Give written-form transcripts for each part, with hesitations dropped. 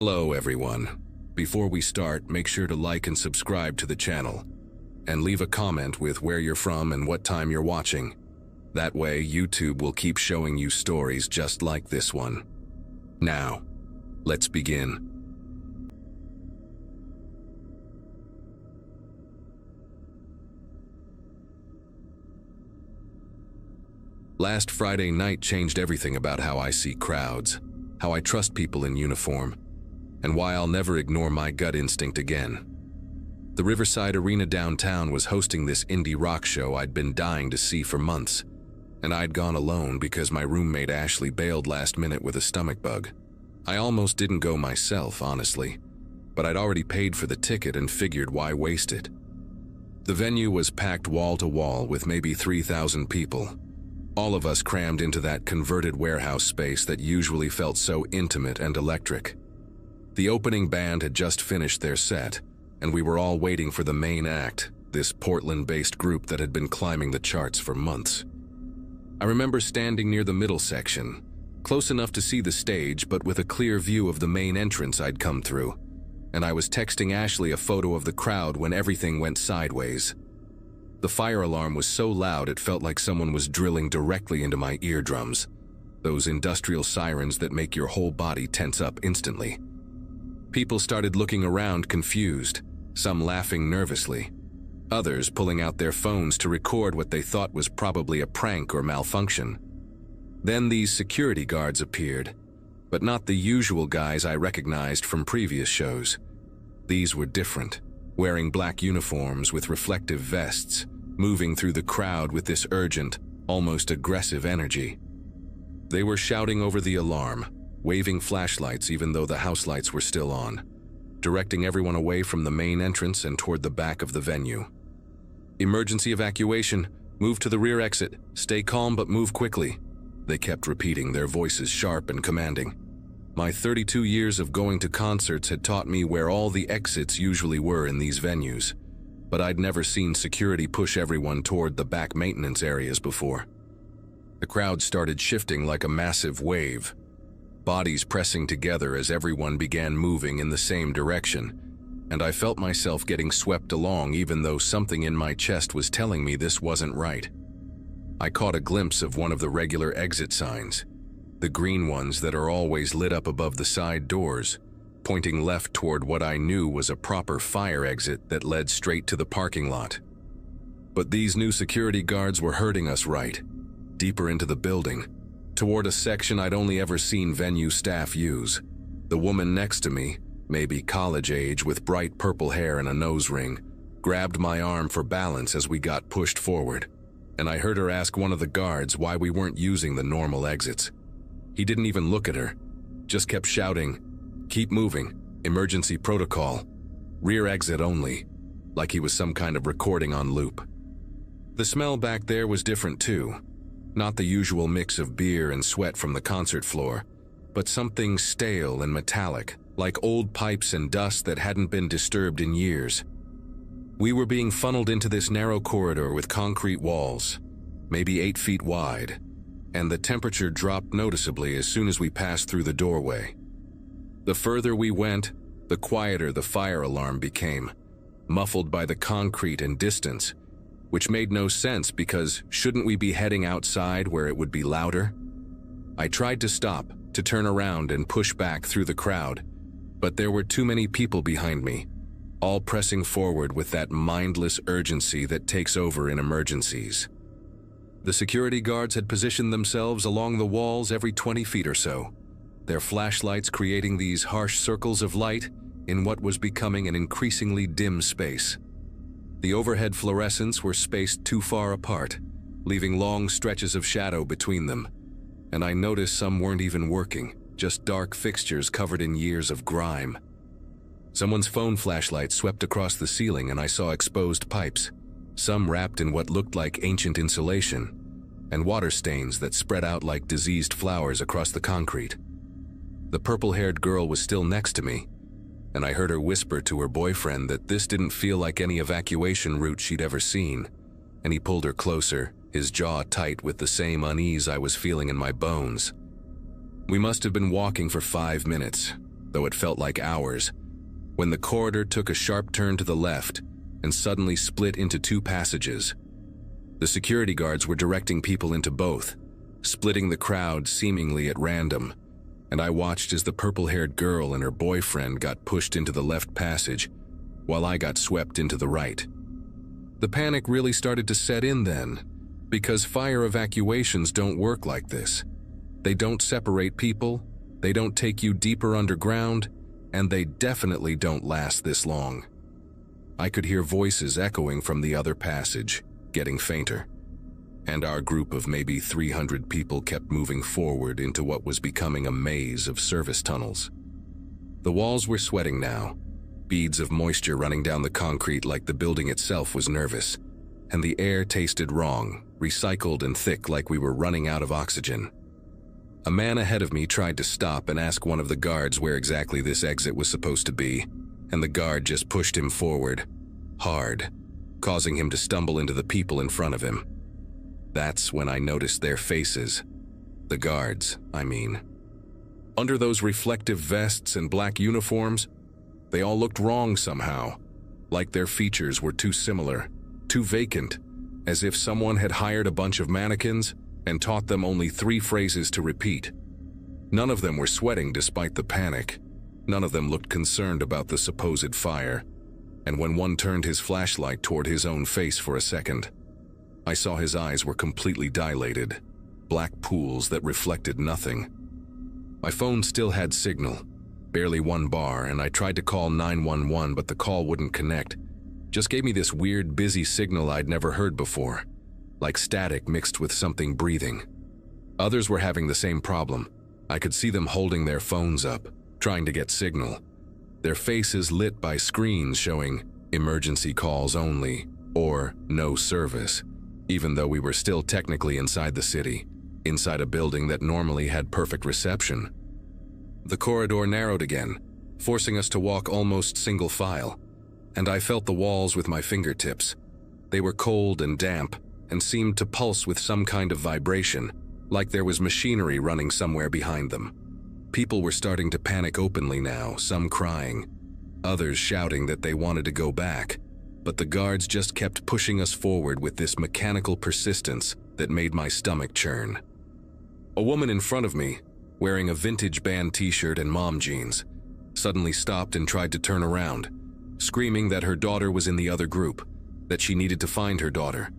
Hello everyone. Before we start, make sure to like and subscribe to the channel, and leave a comment with where you're from and what time you're watching. That way, YouTube will keep showing you stories just like this one. Now, let's begin. Last Friday night changed everything about how I see crowds, how I trust people in uniform, and why I'll never ignore my gut instinct again. The Riverside Arena downtown was hosting this indie rock show I'd been dying to see for months, and I'd gone alone because my roommate Ashley bailed last minute with a stomach bug. I almost didn't go myself, honestly, but I'd already paid for the ticket and figured why waste it. The venue was packed wall to wall with maybe 3,000 people, all of us crammed into that converted warehouse space that usually felt so intimate and electric. The opening band had just finished their set, and we were all waiting for the main act, this Portland-based group that had been climbing the charts for months. I remember standing near the middle section, close enough to see the stage but with a clear view of the main entrance I'd come through, and I was texting Ashley a photo of the crowd when everything went sideways. The fire alarm was so loud it felt like someone was drilling directly into my eardrums, those industrial sirens that make your whole body tense up instantly. People started looking around confused, some laughing nervously, others pulling out their phones to record what they thought was probably a prank or malfunction. Then these security guards appeared, but not the usual guys I recognized from previous shows. These were different, wearing black uniforms with reflective vests, moving through the crowd with this urgent, almost aggressive energy. They were shouting over the alarm, waving flashlights even though the house lights were still on, directing everyone away from the main entrance and toward the back of the venue. "Emergency evacuation, move to the rear exit, stay calm but move quickly," they kept repeating, their voices sharp and commanding. My 32 years of going to concerts had taught me where all the exits usually were in these venues, but I'd never seen security push everyone toward the back maintenance areas before. The crowd started shifting like a massive wave, bodies pressing together as everyone began moving in the same direction, and I felt myself getting swept along even though something in my chest was telling me this wasn't right. I caught a glimpse of one of the regular exit signs, the green ones that are always lit up above the side doors, pointing left toward what I knew was a proper fire exit that led straight to the parking lot. But these new security guards were herding us right, deeper into the building, toward a section I'd only ever seen venue staff use. The woman next to me, maybe college age with bright purple hair and a nose ring, grabbed my arm for balance as we got pushed forward, and I heard her ask one of the guards why we weren't using the normal exits. He didn't even look at her, just kept shouting, "Keep moving, emergency protocol, rear exit only," like he was some kind of recording on loop. The smell back there was different too. Not the usual mix of beer and sweat from the concert floor, but something stale and metallic, like old pipes and dust that hadn't been disturbed in years. We were being funneled into this narrow corridor with concrete walls, maybe 8 feet wide, and the temperature dropped noticeably as soon as we passed through the doorway. The further we went, the quieter the fire alarm became, muffled by the concrete and distance, which made no sense because shouldn't we be heading outside where it would be louder? I tried to stop, to turn around and push back through the crowd, but there were too many people behind me, all pressing forward with that mindless urgency that takes over in emergencies. The security guards had positioned themselves along the walls every 20 feet or so, their flashlights creating these harsh circles of light in what was becoming an increasingly dim space. The overhead fluorescents were spaced too far apart, leaving long stretches of shadow between them, and I noticed some weren't even working, just dark fixtures covered in years of grime. Someone's phone flashlight swept across the ceiling and I saw exposed pipes, some wrapped in what looked like ancient insulation, and water stains that spread out like diseased flowers across the concrete. The purple-haired girl was still next to me, and I heard her whisper to her boyfriend that this didn't feel like any evacuation route she'd ever seen, and he pulled her closer, his jaw tight with the same unease I was feeling in my bones. We must have been walking for 5 minutes, though it felt like hours, when the corridor took a sharp turn to the left and suddenly split into two passages. The security guards were directing people into both, splitting the crowd seemingly at random, and I watched as the purple-haired girl and her boyfriend got pushed into the left passage, while I got swept into the right. The panic really started to set in then, because fire evacuations don't work like this. They don't separate people, they don't take you deeper underground, and they definitely don't last this long. I could hear voices echoing from the other passage, getting fainter, and our group of maybe 300 people kept moving forward into what was becoming a maze of service tunnels. The walls were sweating now, beads of moisture running down the concrete like the building itself was nervous, and the air tasted wrong, recycled and thick like we were running out of oxygen. A man ahead of me tried to stop and ask one of the guards where exactly this exit was supposed to be, and the guard just pushed him forward, hard, causing him to stumble into the people in front of him. That's when I noticed their faces. The guards, I mean. Under those reflective vests and black uniforms, they all looked wrong somehow, like their features were too similar, too vacant, as if someone had hired a bunch of mannequins and taught them only 3 phrases to repeat. None of them were sweating despite the panic. None of them looked concerned about the supposed fire, and when one turned his flashlight toward his own face for a second, I saw his eyes were completely dilated, black pools that reflected nothing. My phone still had signal, barely 1 bar, and I tried to call 911, but the call wouldn't connect. Just gave me this weird, busy signal I'd never heard before, like static mixed with something breathing. Others were having the same problem. I could see them holding their phones up, trying to get signal, their faces lit by screens showing emergency calls only or no service, even though we were still technically inside the city, inside a building that normally had perfect reception. The corridor narrowed again, forcing us to walk almost single file, and I felt the walls with my fingertips. They were cold and damp and seemed to pulse with some kind of vibration, like there was machinery running somewhere behind them. People were starting to panic openly now, some crying, others shouting that they wanted to go back, but the guards just kept pushing us forward with this mechanical persistence that made my stomach churn. A woman in front of me, wearing a vintage band t-shirt and mom jeans, suddenly stopped and tried to turn around, screaming that her daughter was in the other group, that she needed to find her daughter.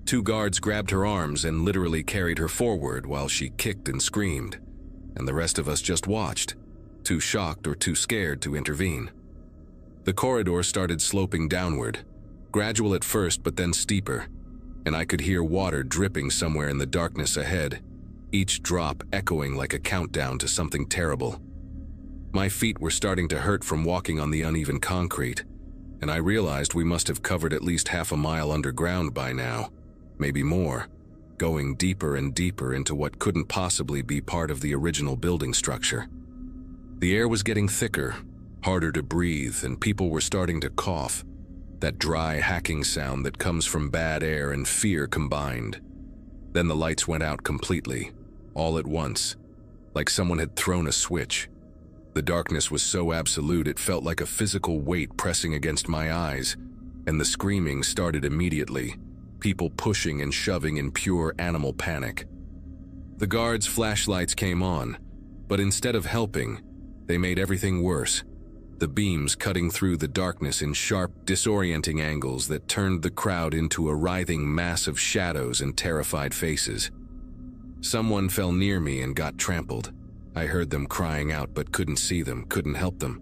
2 guards grabbed her arms and literally carried her forward while she kicked and screamed, and the rest of us just watched, too shocked or too scared to intervene. The corridor started sloping downward, gradual at first but then steeper, and I could hear water dripping somewhere in the darkness ahead, each drop echoing like a countdown to something terrible. My feet were starting to hurt from walking on the uneven concrete, and I realized we must have covered at least half a mile underground by now, maybe more, going deeper and deeper into what couldn't possibly be part of the original building structure. The air was getting thicker, harder to breathe, and people were starting to cough, that dry hacking sound that comes from bad air and fear combined. Then the lights went out completely, all at once, like someone had thrown a switch. The darkness was so absolute it felt like a physical weight pressing against my eyes, and the screaming started immediately, people pushing and shoving in pure animal panic. The guards' flashlights came on, but instead of helping, they made everything worse, the beams cutting through the darkness in sharp, disorienting angles that turned the crowd into a writhing mass of shadows and terrified faces. Someone fell near me and got trampled. I heard them crying out but couldn't see them, couldn't help them,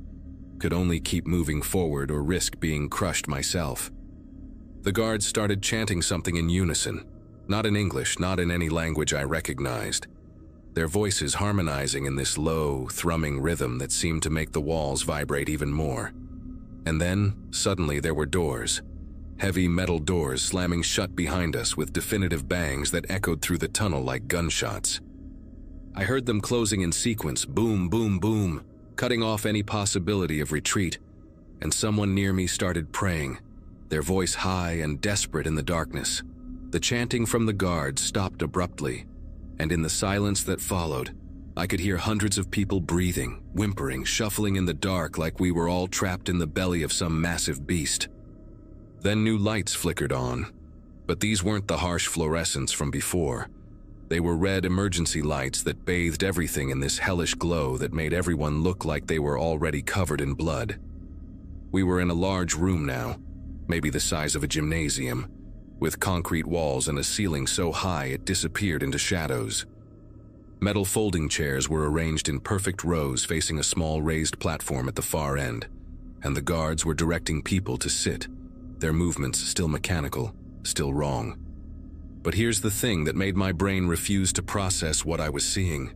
could only keep moving forward or risk being crushed myself. The guards started chanting something in unison, not in English, not in any language I recognized, their voices harmonizing in this low, thrumming rhythm that seemed to make the walls vibrate even more. And then, suddenly there were doors, heavy metal doors slamming shut behind us with definitive bangs that echoed through the tunnel like gunshots. I heard them closing in sequence, boom, boom, boom, cutting off any possibility of retreat, and someone near me started praying, their voice high and desperate in the darkness. The chanting from the guards stopped abruptly, and in the silence that followed, I could hear hundreds of people breathing, whimpering, shuffling in the dark like we were all trapped in the belly of some massive beast. Then new lights flickered on, but these weren't the harsh fluorescents from before. They were red emergency lights that bathed everything in this hellish glow that made everyone look like they were already covered in blood. We were in a large room now, maybe the size of a gymnasium, with concrete walls and a ceiling so high it disappeared into shadows. Metal folding chairs were arranged in perfect rows facing a small raised platform at the far end, and the guards were directing people to sit, their movements still mechanical, still wrong. But here's the thing that made my brain refuse to process what I was seeing.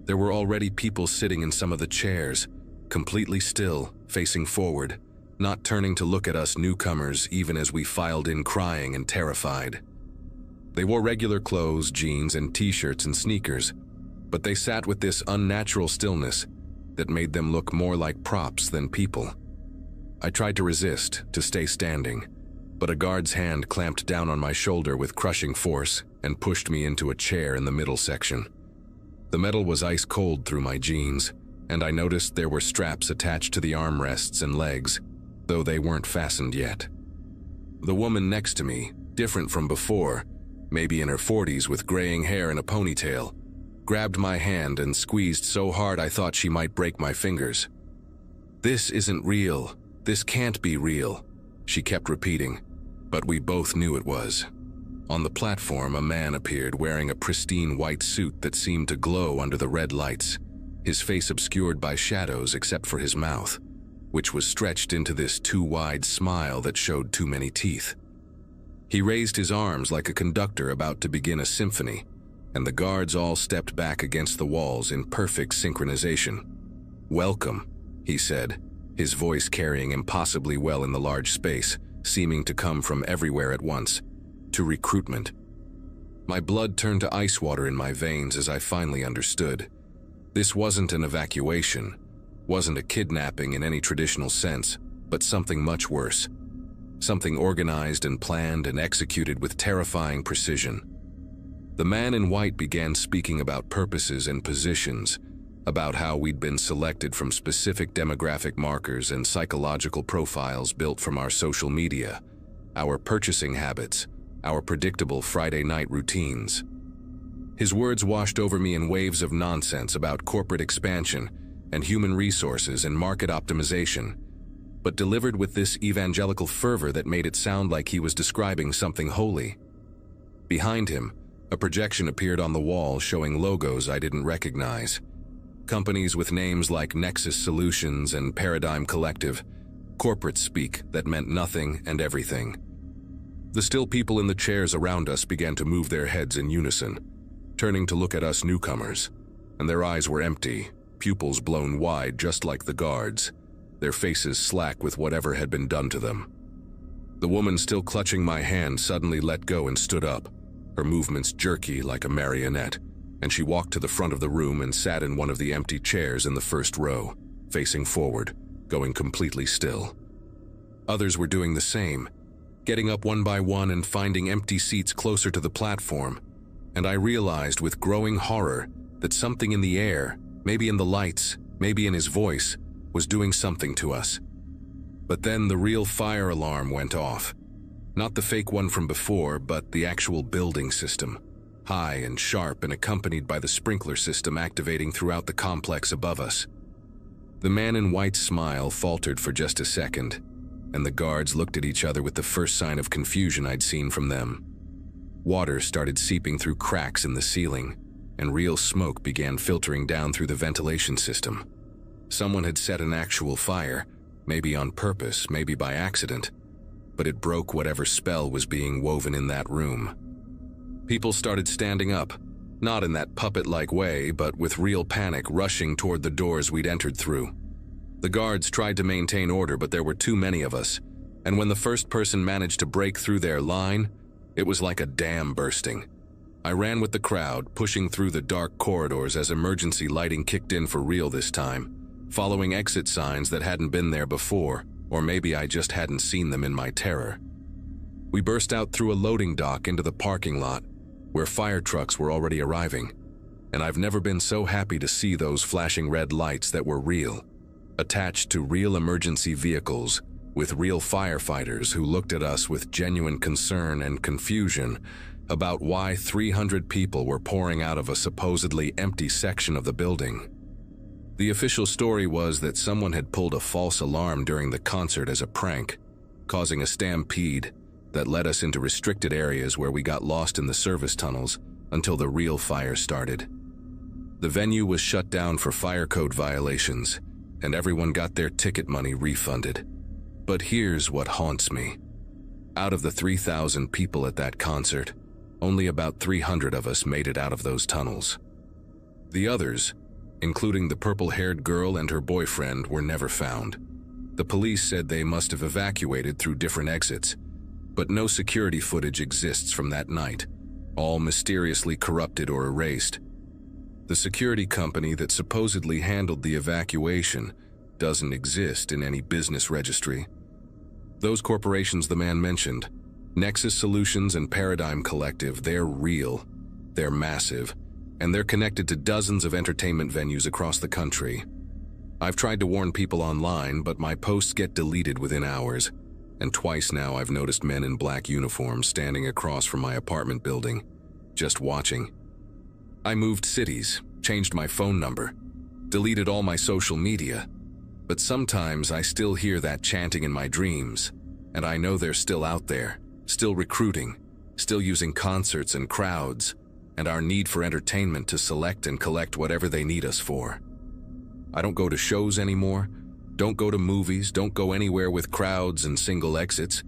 There were already people sitting in some of the chairs, completely still, facing forward, not turning to look at us newcomers even as we filed in crying and terrified. They wore regular clothes, jeans, and t-shirts and sneakers, but they sat with this unnatural stillness that made them look more like props than people. I tried to resist, to stay standing, but a guard's hand clamped down on my shoulder with crushing force and pushed me into a chair in the middle section. The metal was ice cold through my jeans, and I noticed there were straps attached to the armrests and legs, though they weren't fastened yet. The woman next to me, different from before, maybe in her 40s with graying hair and a ponytail, grabbed my hand and squeezed so hard I thought she might break my fingers. "This isn't real. This can't be real," she kept repeating, but we both knew it was. On the platform, a man appeared wearing a pristine white suit that seemed to glow under the red lights, his face obscured by shadows except for his mouth, which was stretched into this too-wide smile that showed too many teeth. He raised his arms like a conductor about to begin a symphony, and the guards all stepped back against the walls in perfect synchronization. "Welcome," he said, his voice carrying impossibly well in the large space, seeming to come from everywhere at once, "to recruitment." My blood turned to ice water in my veins as I finally understood. This wasn't an evacuation, wasn't a kidnapping in any traditional sense, but something much worse. Something organized and planned and executed with terrifying precision. The man in white began speaking about purposes and positions, about how we'd been selected from specific demographic markers and psychological profiles built from our social media, our purchasing habits, our predictable Friday night routines. His words washed over me in waves of nonsense about corporate expansion and human resources and market optimization, but delivered with this evangelical fervor that made it sound like he was describing something holy. Behind him, a projection appeared on the wall showing logos I didn't recognize. Companies with names like Nexus Solutions and Paradigm Collective, corporate speak that meant nothing and everything. The still people in the chairs around us began to move their heads in unison, turning to look at us newcomers, and their eyes were empty, pupils blown wide just like the guards, their faces slack with whatever had been done to them. The woman still clutching my hand suddenly let go and stood up, her movements jerky like a marionette, and she walked to the front of the room and sat in one of the empty chairs in the first row, facing forward, going completely still. Others were doing the same, getting up one by one and finding empty seats closer to the platform, and I realized with growing horror that something in the air, maybe in the lights, maybe in his voice, was doing something to us. But then the real fire alarm went off. Not the fake one from before, but the actual building system, high and sharp and accompanied by the sprinkler system activating throughout the complex above us. The man in white's smile faltered for just a second, and the guards looked at each other with the first sign of confusion I'd seen from them. Water started seeping through cracks in the ceiling, and real smoke began filtering down through the ventilation system. Someone had set an actual fire, maybe on purpose, maybe by accident, but it broke whatever spell was being woven in that room. People started standing up, not in that puppet-like way, but with real panic rushing toward the doors we'd entered through. The guards tried to maintain order, but there were too many of us, and when the first person managed to break through their line, it was like a dam bursting. I ran with the crowd, pushing through the dark corridors as emergency lighting kicked in for real this time, following exit signs that hadn't been there before, or maybe I just hadn't seen them in my terror. We burst out through a loading dock into the parking lot, where fire trucks were already arriving, and I've never been so happy to see those flashing red lights that were real, attached to real emergency vehicles, with real firefighters who looked at us with genuine concern and confusion about why 300 people were pouring out of a supposedly empty section of the building. The official story was that someone had pulled a false alarm during the concert as a prank, causing a stampede that led us into restricted areas where we got lost in the service tunnels until the real fire started. The venue was shut down for fire code violations, and everyone got their ticket money refunded. But here's what haunts me. Out of the 3,000 people at that concert, only about 300 of us made it out of those tunnels. The others, including the purple-haired girl and her boyfriend, were never found. The police said they must have evacuated through different exits, but no security footage exists from that night, all mysteriously corrupted or erased. The security company that supposedly handled the evacuation doesn't exist in any business registry. Those corporations the man mentioned, Nexus Solutions and Paradigm Collective, they're real, they're massive, and they're connected to dozens of entertainment venues across the country. I've tried to warn people online, but my posts get deleted within hours, and twice now I've noticed men in black uniforms standing across from my apartment building, just watching. I moved cities, changed my phone number, deleted all my social media, but sometimes I still hear that chanting in my dreams, and I know they're still out there, still recruiting, still using concerts and crowds, and our need for entertainment to select and collect whatever they need us for. I don't go to shows anymore, don't go to movies, don't go anywhere with crowds and single exits,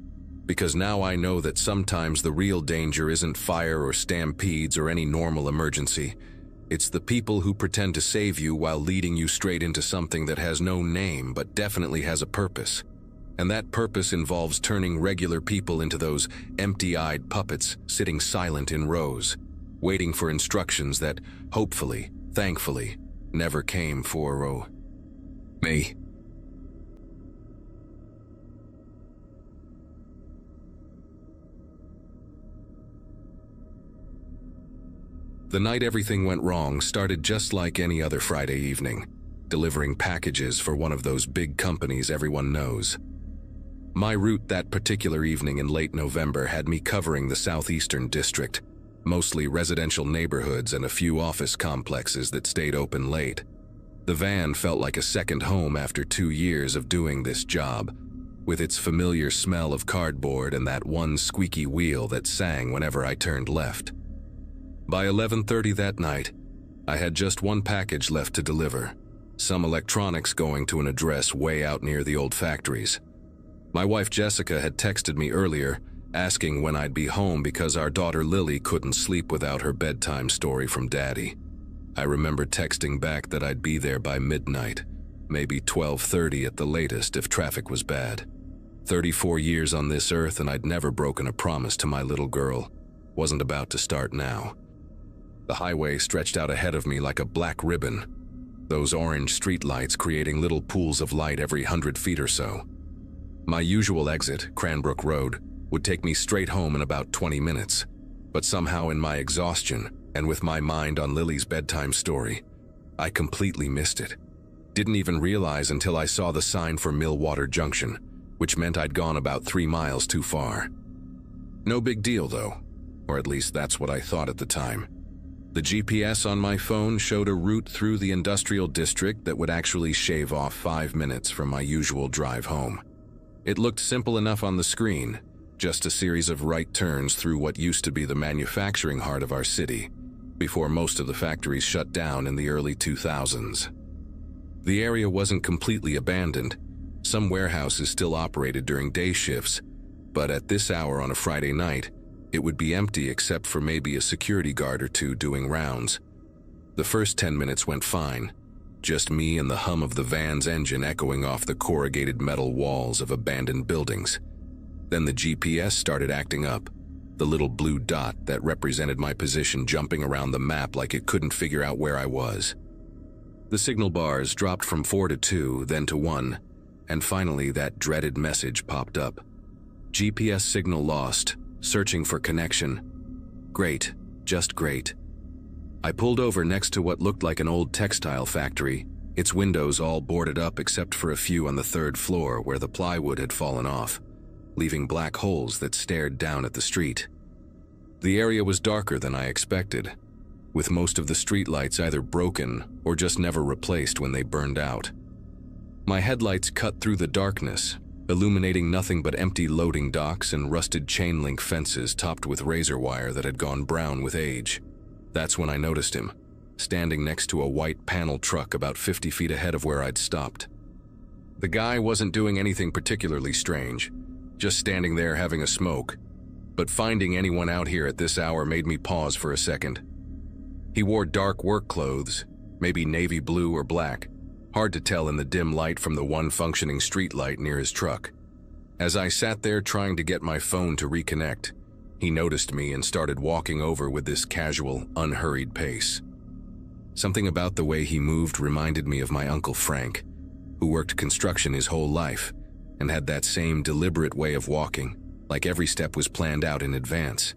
because now I know that sometimes the real danger isn't fire or stampedes or any normal emergency. It's the people who pretend to save you while leading you straight into something that has no name but definitely has a purpose. And that purpose involves turning regular people into those empty-eyed puppets sitting silent in rows, waiting for instructions that, hopefully, thankfully, never came for me. The night everything went wrong started just like any other Friday evening, delivering packages for one of those big companies everyone knows. My route that particular evening in late November had me covering the southeastern district, mostly residential neighborhoods and a few office complexes that stayed open late. The van felt like a second home after 2 years of doing this job, with its familiar smell of cardboard and that one squeaky wheel that sang whenever I turned left. By 11:30 that night, I had just one package left to deliver, some electronics going to an address way out near the old factories. My wife Jessica had texted me earlier, asking when I'd be home because our daughter Lily couldn't sleep without her bedtime story from Daddy. I remember texting back that I'd be there by midnight, maybe 12:30 at the latest if traffic was bad. 34 years on this earth and I'd never broken a promise to my little girl. Wasn't about to start now. The highway stretched out ahead of me like a black ribbon, those orange streetlights creating little pools of light every 100 feet or so. My usual exit, Cranbrook Road, would take me straight home in about 20 minutes, but somehow in my exhaustion and with my mind on Lily's bedtime story, I completely missed it. Didn't even realize until I saw the sign for Millwater Junction, which meant I'd gone about 3 miles too far. No big deal though, or at least that's what I thought at the time. The GPS on my phone showed a route through the industrial district that would actually shave off 5 minutes from my usual drive home. It looked simple enough on the screen, just a series of right turns through what used to be the manufacturing heart of our city, before most of the factories shut down in the early 2000s. The area wasn't completely abandoned. Some warehouses still operated during day shifts, but at this hour on a Friday night, it would be empty except for maybe a security guard or two doing rounds. The first 10 minutes went fine, just me and the hum of the van's engine echoing off the corrugated metal walls of abandoned buildings. Then the GPS started acting up, the little blue dot that represented my position jumping around the map like it couldn't figure out where I was. The signal bars dropped from 4 to 2, then to 1, and finally that dreaded message popped up. GPS signal lost. Searching for connection. Great, just great. I pulled over next to what looked like an old textile factory, its windows all boarded up except for a few on the third floor where the plywood had fallen off, leaving black holes that stared down at the street. The area was darker than I expected, with most of the streetlights either broken or just never replaced when they burned out. My headlights cut through the darkness, illuminating nothing but empty loading docks and rusted chain-link fences topped with razor wire that had gone brown with age. That's when I noticed him, standing next to a white panel truck about 50 feet ahead of where I'd stopped. The guy wasn't doing anything particularly strange, just standing there having a smoke, but finding anyone out here at this hour made me pause for a second. He wore dark work clothes, maybe navy blue or black, hard to tell in the dim light from the one functioning street light near his truck. As I sat there trying to get my phone to reconnect, he noticed me and started walking over with this casual, unhurried pace. Something about the way he moved reminded me of my Uncle Frank, who worked construction his whole life and had that same deliberate way of walking, like every step was planned out in advance.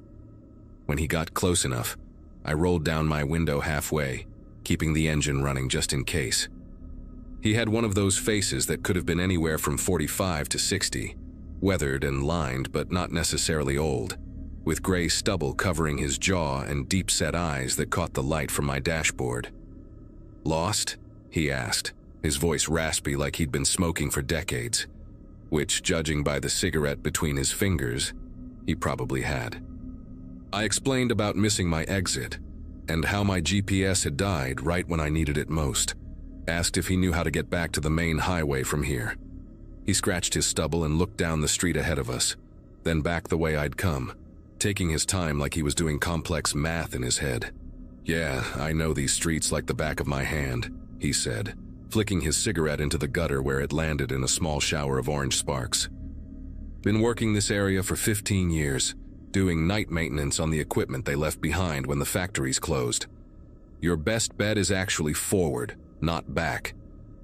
When he got close enough, I rolled down my window halfway, keeping the engine running just in case. He had one of those faces that could have been anywhere from 45 to 60, weathered and lined but not necessarily old, with gray stubble covering his jaw and deep-set eyes that caught the light from my dashboard. "Lost?" he asked, his voice raspy like he'd been smoking for decades, which, judging by the cigarette between his fingers, he probably had. I explained about missing my exit and how my GPS had died right when I needed it most. Asked if he knew how to get back to the main highway from here. He scratched his stubble and looked down the street ahead of us, then back the way I'd come, taking his time like he was doing complex math in his head. "Yeah, I know these streets like the back of my hand," he said, flicking his cigarette into the gutter where it landed in a small shower of orange sparks. "Been working this area for 15 years, doing night maintenance on the equipment they left behind when the factories closed. Your best bet is actually forward, not back.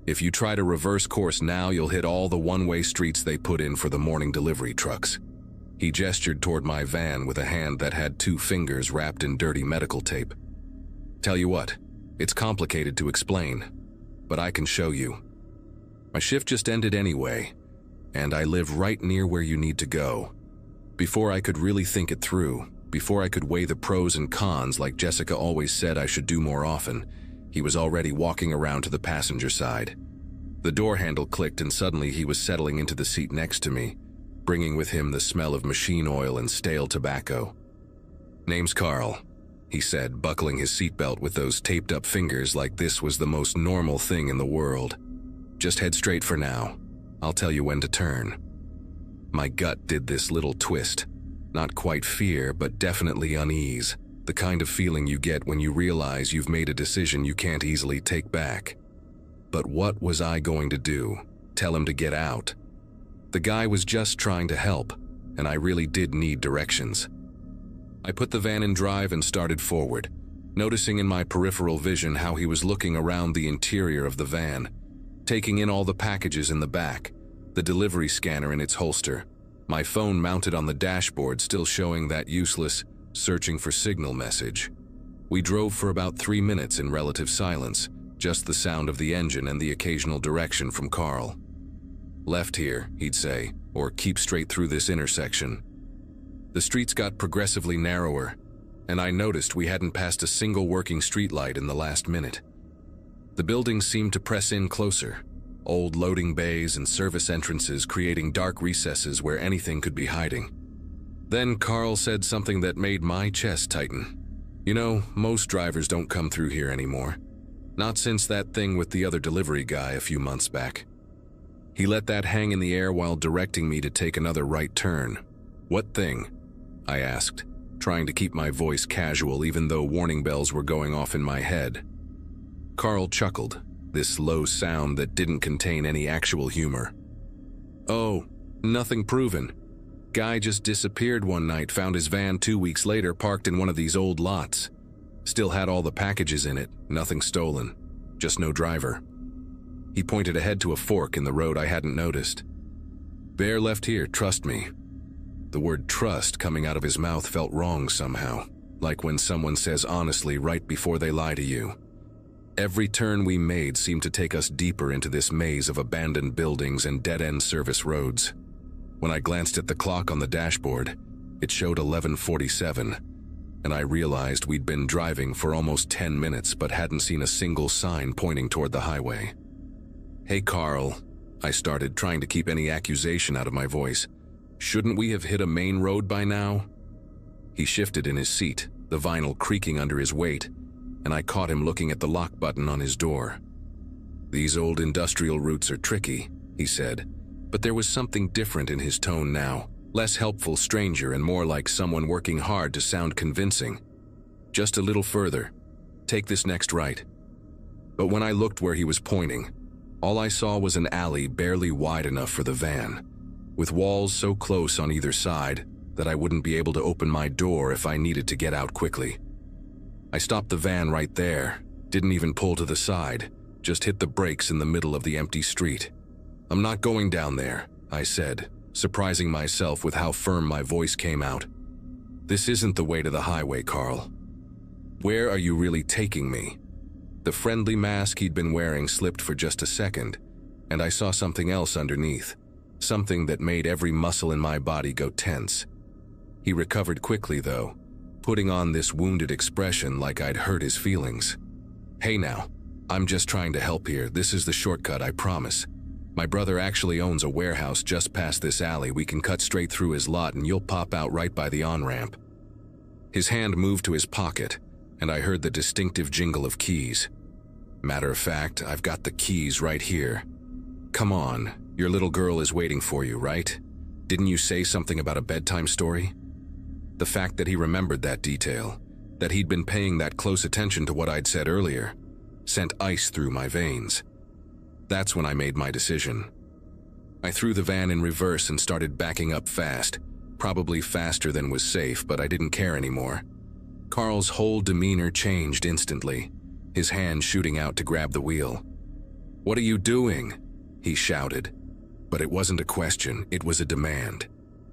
If you try to reverse course now, you'll hit all the one-way streets they put in for the morning delivery trucks." He gestured toward my van with a hand that had 2 fingers wrapped in dirty medical tape. "Tell you what, it's complicated to explain, but I can show you. My shift just ended anyway, and I live right near where you need to go." Before I could really think it through, before I could weigh the pros and cons like Jessica always said I should do more often, he was already walking around to the passenger side. The door handle clicked and suddenly he was settling into the seat next to me, bringing with him the smell of machine oil and stale tobacco. "Name's Carl," he said, buckling his seatbelt with those taped-up fingers like this was the most normal thing in the world. "Just head straight for now. I'll tell you when to turn." My gut did this little twist. Not quite fear, but definitely unease. The kind of feeling you get when you realize you've made a decision you can't easily take back. But what was I going to do? Tell him to get out? The guy was just trying to help, and I really did need directions. I put the van in drive and started forward, noticing in my peripheral vision how he was looking around the interior of the van, taking in all the packages in the back, the delivery scanner in its holster, my phone mounted on the dashboard still showing that useless searching for signal message. We drove for about 3 minutes in relative silence, just the sound of the engine and the occasional direction from Carl. "Left here," he'd say, or "keep straight through this intersection." The streets got progressively narrower, and I noticed we hadn't passed a single working streetlight in the last minute. The buildings seemed to press in closer, old loading bays and service entrances creating dark recesses where anything could be hiding. Then Carl said something that made my chest tighten. "You know, most drivers don't come through here anymore. Not since that thing with the other delivery guy a few months back." He let that hang in the air while directing me to take another right turn. "What thing?" I asked, trying to keep my voice casual even though warning bells were going off in my head. Carl chuckled, this low sound that didn't contain any actual humor. "Oh, nothing proven. Guy just disappeared one night, found his van 2 weeks later parked in one of these old lots. Still had all the packages in it, nothing stolen, just no driver." He pointed ahead to a fork in the road I hadn't noticed. "Bear left here, trust me." The word trust coming out of his mouth felt wrong somehow. like when someone says honestly right before they lie to you. Every turn we made seemed to take us deeper into this maze of abandoned buildings and dead-end service roads. When I glanced at the clock on the dashboard, it showed 11:47, and I realized we'd been driving for almost 10 minutes but hadn't seen a single sign pointing toward the highway. "Hey, Carl," I started, trying to keep any accusation out of my voice. "Shouldn't we have hit a main road by now?" He shifted in his seat, the vinyl creaking under his weight, and I caught him looking at the lock button on his door. "These old industrial routes are tricky," he said, but there was something different in his tone now, less helpful stranger and more like someone working hard to sound convincing. "Just a little further. Take this next right." But when I looked where he was pointing, all I saw was an alley barely wide enough for the van, with walls so close on either side that I wouldn't be able to open my door if I needed to get out quickly. I stopped the van right there, didn't even pull to the side, just hit the brakes in the middle of the empty street. "I'm not going down there," I said, surprising myself with how firm my voice came out. "This isn't the way to the highway, Carl. Where are you really taking me?" The friendly mask he'd been wearing slipped for just a second, and I saw something else underneath, something that made every muscle in my body go tense. He recovered quickly, though, putting on this wounded expression like I'd hurt his feelings. "Hey now, I'm just trying to help here. This is the shortcut, I promise. My brother actually owns a warehouse just past this alley. We can cut straight through his lot and you'll pop out right by the on-ramp." His hand moved to his pocket, and I heard the distinctive jingle of keys. "Matter of fact, I've got the keys right here. Come on, your little girl is waiting for you, right? Didn't you say something about a bedtime story?" The fact that he remembered that detail, that he'd been paying that close attention to what I'd said earlier, sent ice through my veins. That's when I made my decision. I threw the van in reverse and started backing up fast, probably faster than was safe, but I didn't care anymore. Carl's whole demeanor changed instantly, his hand shooting out to grab the wheel. "What are you doing?" he shouted. But it wasn't a question, it was a demand.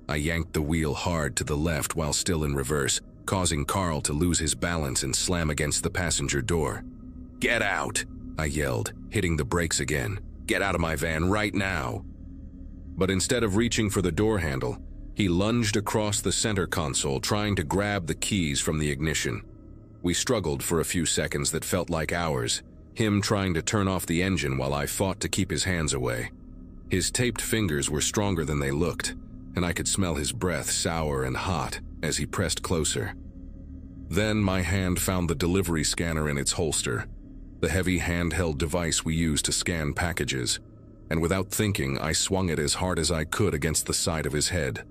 I yanked the wheel hard to the left while still in reverse, causing Carl to lose his balance and slam against the passenger door. "Get out!" I yelled, hitting the brakes again. "Get out of my van right now!" But instead of reaching for the door handle, he lunged across the center console, trying to grab the keys from the ignition. We struggled for a few seconds that felt like hours, him trying to turn off the engine while I fought to keep his hands away. His taped fingers were stronger than they looked, and I could smell his breath sour and hot as he pressed closer. Then my hand found the delivery scanner in its holster, the heavy handheld device we use to scan packages, and without thinking, I swung it as hard as I could against the side of his head.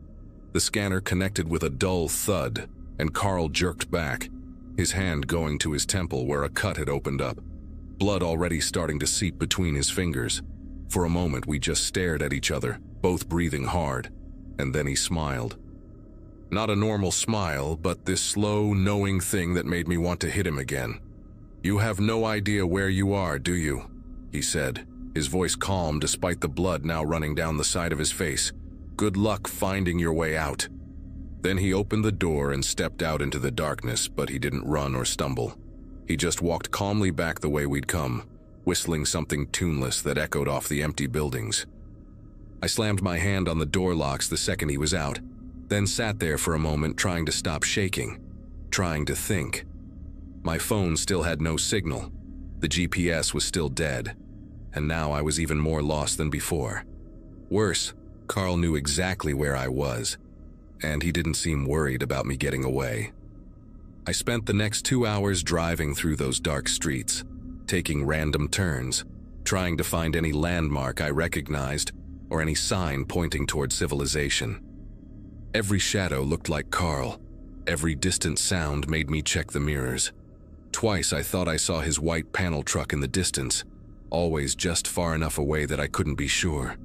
The scanner connected with a dull thud, and Carl jerked back, his hand going to his temple where a cut had opened up, blood already starting to seep between his fingers. For a moment, we just stared at each other, both breathing hard, and then he smiled. Not a normal smile, but this slow, knowing thing that made me want to hit him again. "You have no idea where you are, do you?" he said, his voice calm despite the blood now running down the side of his face. "Good luck finding your way out." Then he opened the door and stepped out into the darkness, but he didn't run or stumble. He just walked calmly back the way we'd come, whistling something tuneless that echoed off the empty buildings. I slammed my hand on the door locks the second he was out, then sat there for a moment trying to stop shaking, trying to think. My phone still had no signal, the GPS was still dead, and now I was even more lost than before. Worse, Carl knew exactly where I was, and he didn't seem worried about me getting away. I spent the next 2 hours driving through those dark streets, taking random turns, trying to find any landmark I recognized or any sign pointing toward civilization. Every shadow looked like Carl. Every distant sound made me check the mirrors. Twice I thought I saw his white panel truck in the distance, always just far enough away that I couldn't be sure.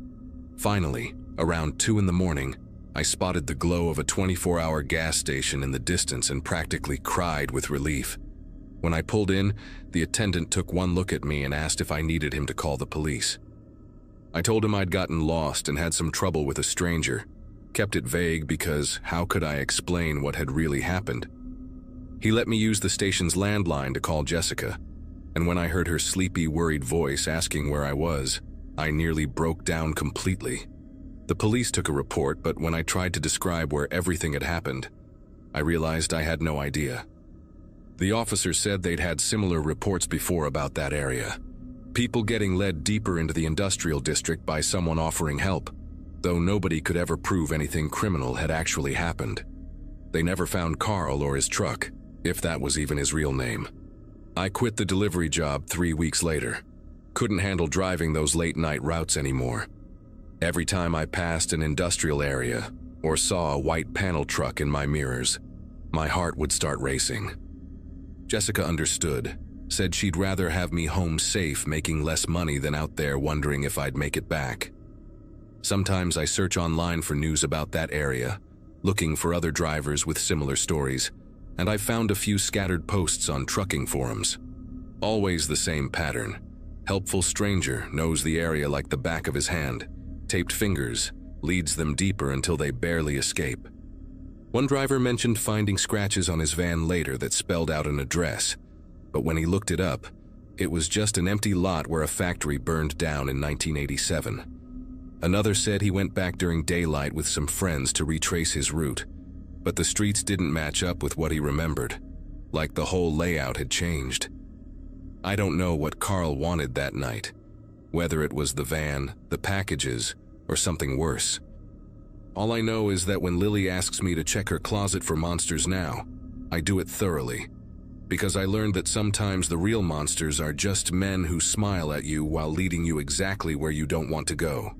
Finally, around 2 in the morning, I spotted the glow of a 24-hour gas station in the distance and practically cried with relief. When I pulled in, the attendant took one look at me and asked if I needed him to call the police. I told him I'd gotten lost and had some trouble with a stranger, kept it vague because how could I explain what had really happened? He let me use the station's landline to call Jessica, and when I heard her sleepy, worried voice asking where I was, I nearly broke down completely. The police took a report, but when I tried to describe where everything had happened, I realized I had no idea. The officer said they'd had similar reports before about that area. People getting led deeper into the industrial district by someone offering help, though nobody could ever prove anything criminal had actually happened. They never found Carl or his truck, if that was even his real name. I quit the delivery job 3 weeks later. Couldn't handle driving those late-night routes anymore. Every time I passed an industrial area or saw a white panel truck in my mirrors, my heart would start racing. Jessica understood, said she'd rather have me home safe making less money than out there wondering if I'd make it back. Sometimes I search online for news about that area, looking for other drivers with similar stories, and I've found a few scattered posts on trucking forums. Always the same pattern. Helpful stranger knows the area like the back of his hand. Taped fingers leads them deeper until they barely escape. One driver mentioned finding scratches on his van later that spelled out an address, but when he looked it up, it was just an empty lot where a factory burned down in 1987. Another said he went back during daylight with some friends to retrace his route, but the streets didn't match up with what he remembered, like the whole layout had changed. I don't know what Carl wanted that night, whether it was the van, the packages, or something worse. All I know is that when Lily asks me to check her closet for monsters now, I do it thoroughly, because I learned that sometimes the real monsters are just men who smile at you while leading you exactly where you don't want to go.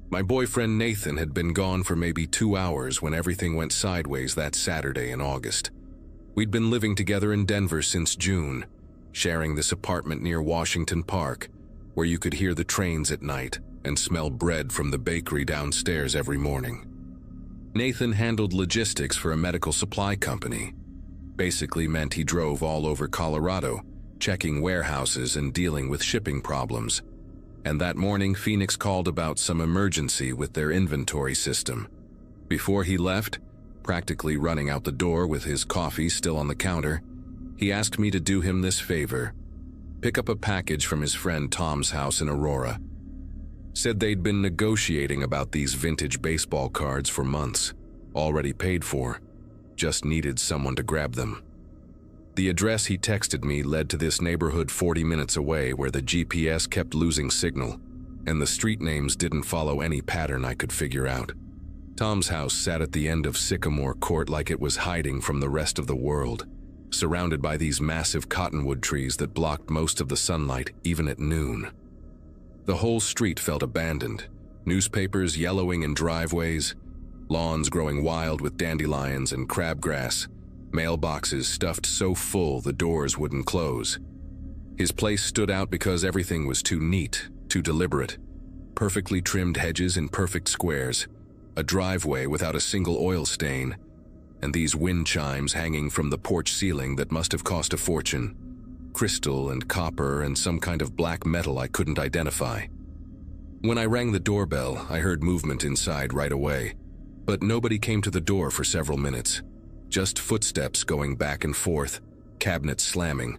My boyfriend Nathan had been gone for maybe 2 hours when everything went sideways that Saturday in August. We'd been living together in Denver since June, sharing this apartment near Washington Park, where you could hear the trains at night and smell bread from the bakery downstairs every morning. Nathan handled logistics for a medical supply company. Basically meant he drove all over Colorado, checking warehouses and dealing with shipping problems. And that morning, Phoenix called about some emergency with their inventory system. Before he left, practically running out the door with his coffee still on the counter, he asked me to do him this favor: pick up a package from his friend Tom's house in Aurora. Said they'd been negotiating about these vintage baseball cards for months, already paid for, just needed someone to grab them. The address he texted me led to this neighborhood 40 minutes away where the GPS kept losing signal, and the street names didn't follow any pattern I could figure out. Tom's house sat at the end of Sycamore Court like it was hiding from the rest of the world, surrounded by these massive cottonwood trees that blocked most of the sunlight, even at noon. The whole street felt abandoned, newspapers yellowing in driveways, lawns growing wild with dandelions and crabgrass, mailboxes stuffed so full the doors wouldn't close. His place stood out because everything was too neat, too deliberate. Perfectly trimmed hedges in perfect squares, a driveway without a single oil stain, and these wind chimes hanging from the porch ceiling that must have cost a fortune. Crystal and copper and some kind of black metal I couldn't identify. When I rang the doorbell, I heard movement inside right away, but nobody came to the door for several minutes. Just footsteps going back and forth, cabinets slamming,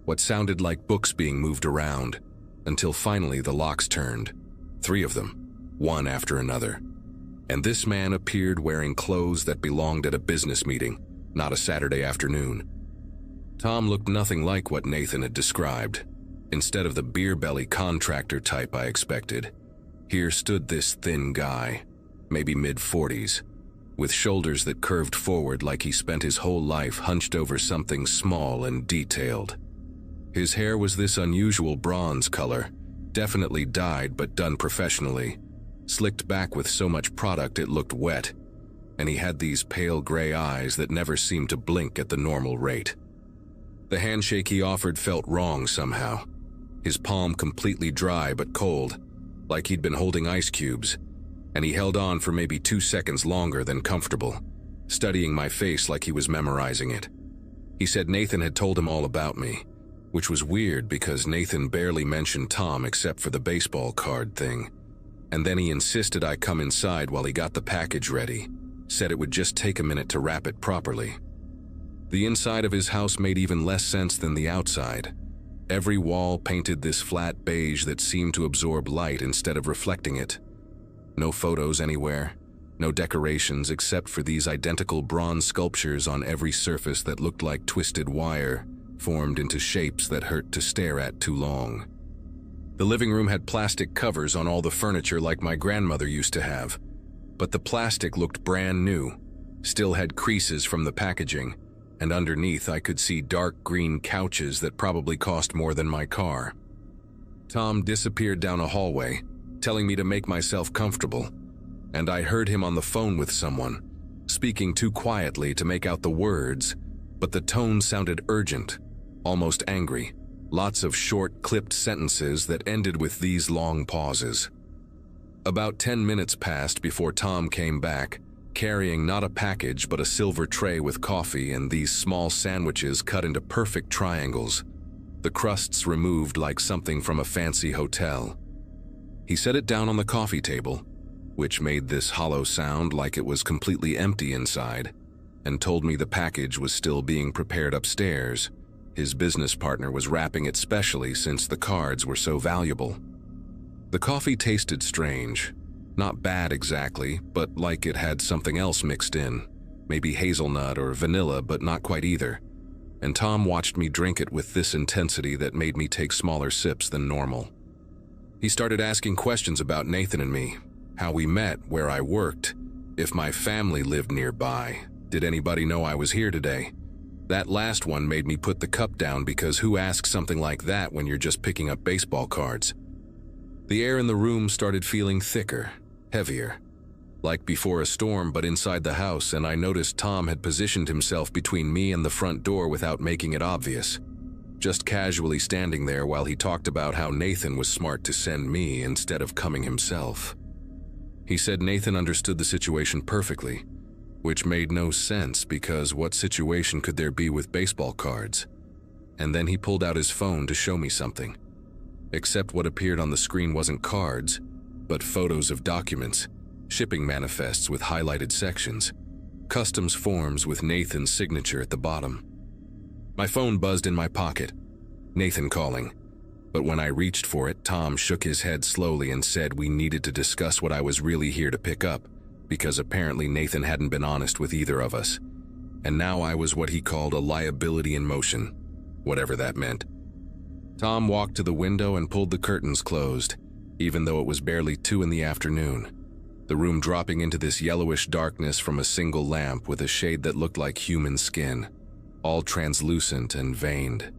what sounded like books being moved around, until finally the locks turned. 3 of them, one after another. And this man appeared wearing clothes that belonged at a business meeting, not a Saturday afternoon. Tom looked nothing like what Nathan had described. Instead of the beer-belly contractor type I expected, here stood this thin guy, maybe mid-40s, with shoulders that curved forward like he spent his whole life hunched over something small and detailed. His hair was this unusual bronze color, definitely dyed but done professionally, slicked back with so much product it looked wet, and he had these pale gray eyes that never seemed to blink at the normal rate. The handshake he offered felt wrong somehow, his palm completely dry but cold, like he'd been holding ice cubes, and he held on for maybe 2 seconds longer than comfortable, studying my face like he was memorizing it. He said Nathan had told him all about me, which was weird because Nathan barely mentioned Tom except for the baseball card thing. And then he insisted I come inside while he got the package ready, said it would just take a minute to wrap it properly. The inside of his house made even less sense than the outside. Every wall painted this flat beige that seemed to absorb light instead of reflecting it. No photos anywhere, no decorations except for these identical bronze sculptures on every surface that looked like twisted wire, formed into shapes that hurt to stare at too long. The living room had plastic covers on all the furniture like my grandmother used to have, but the plastic looked brand new, still had creases from the packaging, and underneath I could see dark green couches that probably cost more than my car. Tom disappeared down a hallway, telling me to make myself comfortable, and I heard him on the phone with someone, speaking too quietly to make out the words, but the tone sounded urgent, almost angry. Lots of short, clipped sentences that ended with these long pauses. About 10 minutes passed before Tom came back, carrying not a package but a silver tray with coffee and these small sandwiches cut into perfect triangles, the crusts removed like something from a fancy hotel. He set it down on the coffee table, which made this hollow sound like it was completely empty inside, and told me the package was still being prepared upstairs. His business partner was wrapping it specially since the cards were so valuable. The coffee tasted strange. Not bad exactly, but like it had something else mixed in. Maybe hazelnut or vanilla, but not quite either. And Tom watched me drink it with this intensity that made me take smaller sips than normal. He started asking questions about Nathan and me, how we met, where I worked, if my family lived nearby, did anybody know I was here today. That last one made me put the cup down because who asks something like that when you're just picking up baseball cards? The air in the room started feeling thicker, heavier, like before a storm but inside the house, and I noticed Tom had positioned himself between me and the front door without making it obvious, just casually standing there while he talked about how Nathan was smart to send me instead of coming himself. He said Nathan understood the situation perfectly, which made no sense because what situation could there be with baseball cards? And then he pulled out his phone to show me something. Except what appeared on the screen wasn't cards, but photos of documents, shipping manifests with highlighted sections, customs forms with Nathan's signature at the bottom. My phone buzzed in my pocket. Nathan calling. But when I reached for it, Tom shook his head slowly and said we needed to discuss what I was really here to pick up, because apparently Nathan hadn't been honest with either of us, and now I was what he called a liability in motion, whatever that meant. Tom walked to the window and pulled the curtains closed, even though it was barely 2 in the afternoon, the room dropping into this yellowish darkness from a single lamp with a shade that looked like human skin, all translucent and veined.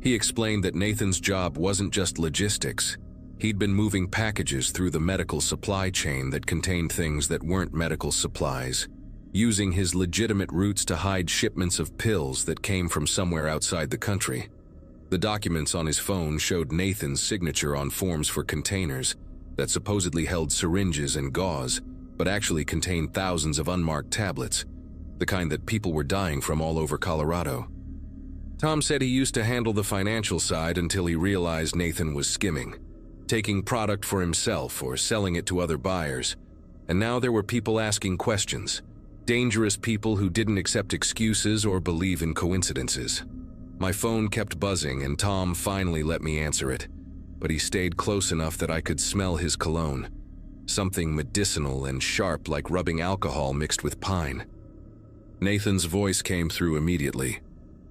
He explained that Nathan's job wasn't just logistics. He'd been moving packages through the medical supply chain that contained things that weren't medical supplies, using his legitimate routes to hide shipments of pills that came from somewhere outside the country. The documents on his phone showed Nathan's signature on forms for containers that supposedly held syringes and gauze, but actually contained thousands of unmarked tablets, the kind that people were dying from all over Colorado. Tom said he used to handle the financial side until he realized Nathan was skimming, taking product for himself or selling it to other buyers, and now there were people asking questions, dangerous people who didn't accept excuses or believe in coincidences. My phone kept buzzing and Tom finally let me answer it, but he stayed close enough that I could smell his cologne, something medicinal and sharp like rubbing alcohol mixed with pine. Nathan's voice came through immediately,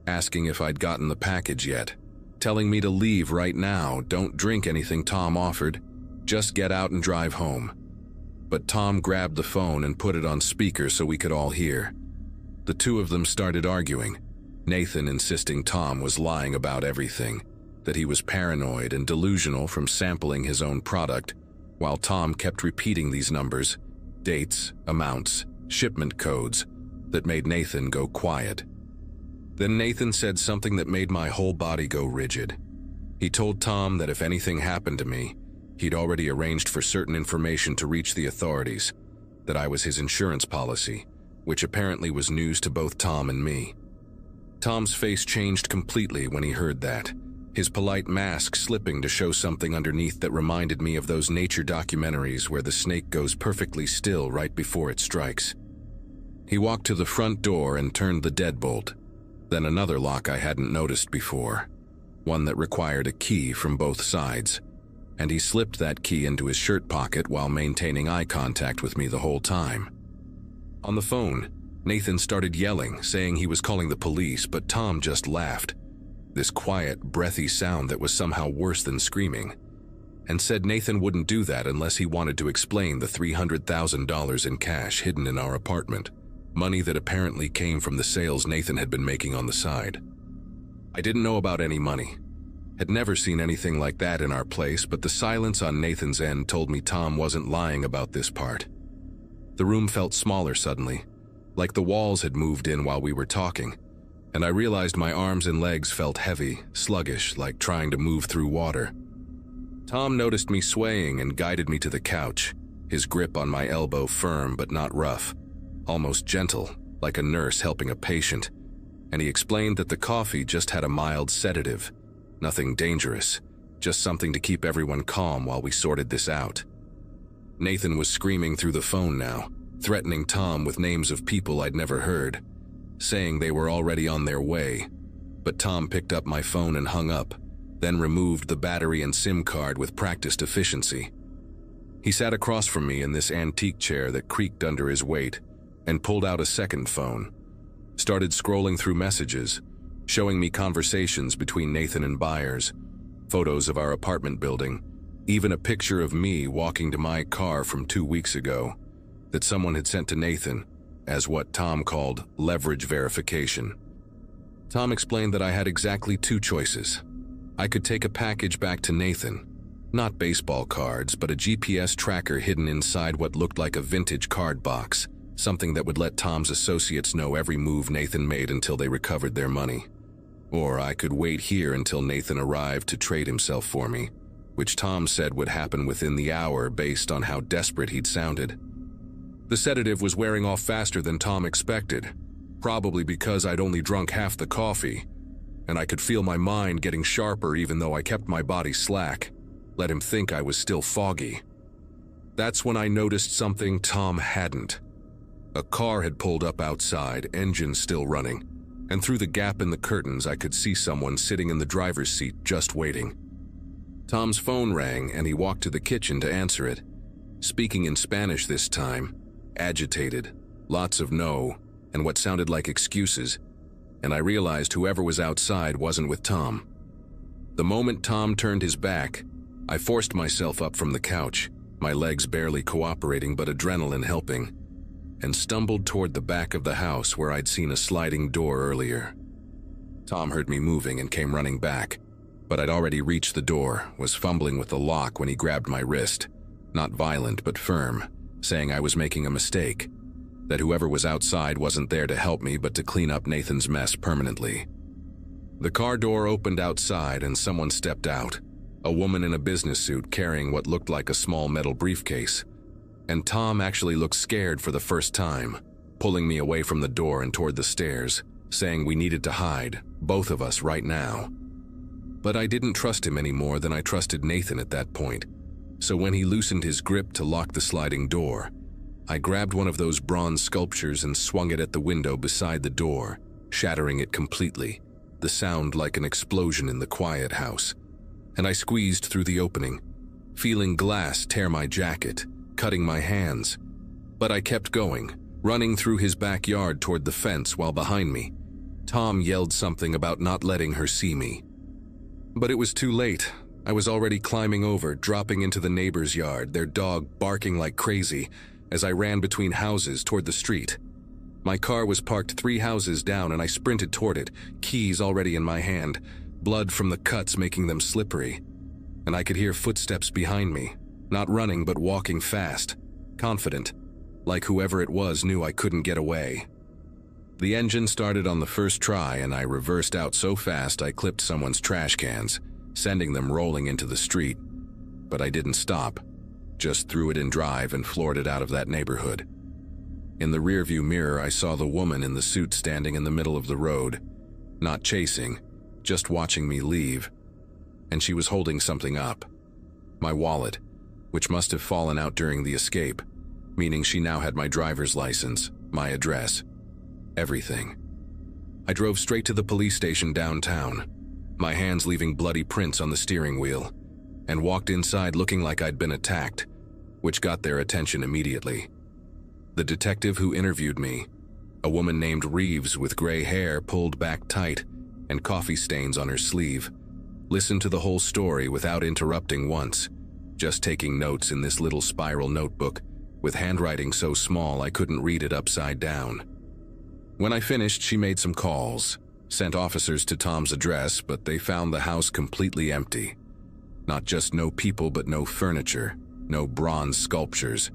asking if I'd gotten the package yet, telling me to leave right now, don't drink anything Tom offered, just get out and drive home. But Tom grabbed the phone and put it on speaker so we could all hear. The two of them started arguing, Nathan insisting Tom was lying about everything, that he was paranoid and delusional from sampling his own product, while Tom kept repeating these numbers, dates, amounts, shipment codes, that made Nathan go quiet. Then Nathan said something that made my whole body go rigid. He told Tom that if anything happened to me, he'd already arranged for certain information to reach the authorities, that I was his insurance policy, which apparently was news to both Tom and me. Tom's face changed completely when he heard that, his polite mask slipping to show something underneath that reminded me of those nature documentaries where the snake goes perfectly still right before it strikes. He walked to the front door and turned the deadbolt, then another lock I hadn't noticed before, one that required a key from both sides, and he slipped that key into his shirt pocket while maintaining eye contact with me the whole time. On the phone, Nathan started yelling, saying he was calling the police, but Tom just laughed, this quiet, breathy sound that was somehow worse than screaming, and said Nathan wouldn't do that unless he wanted to explain the $300,000 in cash hidden in our apartment, money that apparently came from the sales Nathan had been making on the side. I didn't know about any money, had never seen anything like that in our place, but the silence on Nathan's end told me Tom wasn't lying about this part. The room felt smaller suddenly, like the walls had moved in while we were talking, and I realized my arms and legs felt heavy, sluggish, like trying to move through water. Tom noticed me swaying and guided me to the couch, his grip on my elbow firm but not rough, almost gentle, like a nurse helping a patient, and he explained that the coffee just had a mild sedative, nothing dangerous, just something to keep everyone calm while we sorted this out. Nathan was screaming through the phone now, threatening Tom with names of people I'd never heard, saying they were already on their way, but Tom picked up my phone and hung up, then removed the battery and SIM card with practiced efficiency. He sat across from me in this antique chair that creaked under his weight and pulled out a second phone, started scrolling through messages, showing me conversations between Nathan and buyers, photos of our apartment building, even a picture of me walking to my car from 2 weeks ago that someone had sent to Nathan as what Tom called leverage verification. Tom explained that I had exactly 2 choices. I could take a package back to Nathan, not baseball cards, but a GPS tracker hidden inside what looked like a vintage card box, something that would let Tom's associates know every move Nathan made until they recovered their money. Or I could wait here until Nathan arrived to trade himself for me, which Tom said would happen within the hour based on how desperate he'd sounded. The sedative was wearing off faster than Tom expected, probably because I'd only drunk half the coffee, and I could feel my mind getting sharper even though I kept my body slack, let him think I was still foggy. That's when I noticed something Tom hadn't. A car had pulled up outside, engine still running, and through the gap in the curtains I could see someone sitting in the driver's seat just waiting. Tom's phone rang and he walked to the kitchen to answer it, speaking in Spanish this time, agitated, lots of no, and what sounded like excuses, and I realized whoever was outside wasn't with Tom. The moment Tom turned his back, I forced myself up from the couch, my legs barely cooperating but adrenaline helping, and stumbled toward the back of the house where I'd seen a sliding door earlier. Tom heard me moving and came running back, but I'd already reached the door, was fumbling with the lock when he grabbed my wrist, not violent but firm, saying I was making a mistake, that whoever was outside wasn't there to help me but to clean up Nathan's mess permanently. The car door opened outside and someone stepped out, a woman in a business suit carrying what looked like a small metal briefcase, and Tom actually looked scared for the first time, pulling me away from the door and toward the stairs, saying we needed to hide, both of us right now. But I didn't trust him any more than I trusted Nathan at that point, so when he loosened his grip to lock the sliding door, I grabbed one of those bronze sculptures and swung it at the window beside the door, shattering it completely, the sound like an explosion in the quiet house, and I squeezed through the opening, feeling glass tear my jacket, cutting my hands. But I kept going, running through his backyard toward the fence while behind me, Tom yelled something about not letting her see me. But it was too late. I was already climbing over, dropping into the neighbor's yard, their dog barking like crazy, as I ran between houses toward the street. My car was parked 3 houses down and I sprinted toward it, keys already in my hand, blood from the cuts making them slippery. And I could hear footsteps behind me, not running but walking fast, confident, like whoever it was knew I couldn't get away. The engine started on the first try and I reversed out so fast I clipped someone's trash cans, sending them rolling into the street. But I didn't stop, just threw it in drive and floored it out of that neighborhood. In the rearview mirror I saw the woman in the suit standing in the middle of the road, not chasing, just watching me leave. And she was holding something up. My wallet, which must have fallen out during the escape, meaning she now had my driver's license, my address, everything. I drove straight to the police station downtown, my hands leaving bloody prints on the steering wheel, and walked inside looking like I'd been attacked, which got their attention immediately. The detective who interviewed me, a woman named Reeves with gray hair pulled back tight and coffee stains on her sleeve, listened to the whole story without interrupting once, just taking notes in this little spiral notebook with handwriting so small I couldn't read it upside down. When I finished, she made some calls, sent officers to Tom's address, but they found the house completely empty. Not just no people, but no furniture, no bronze sculptures,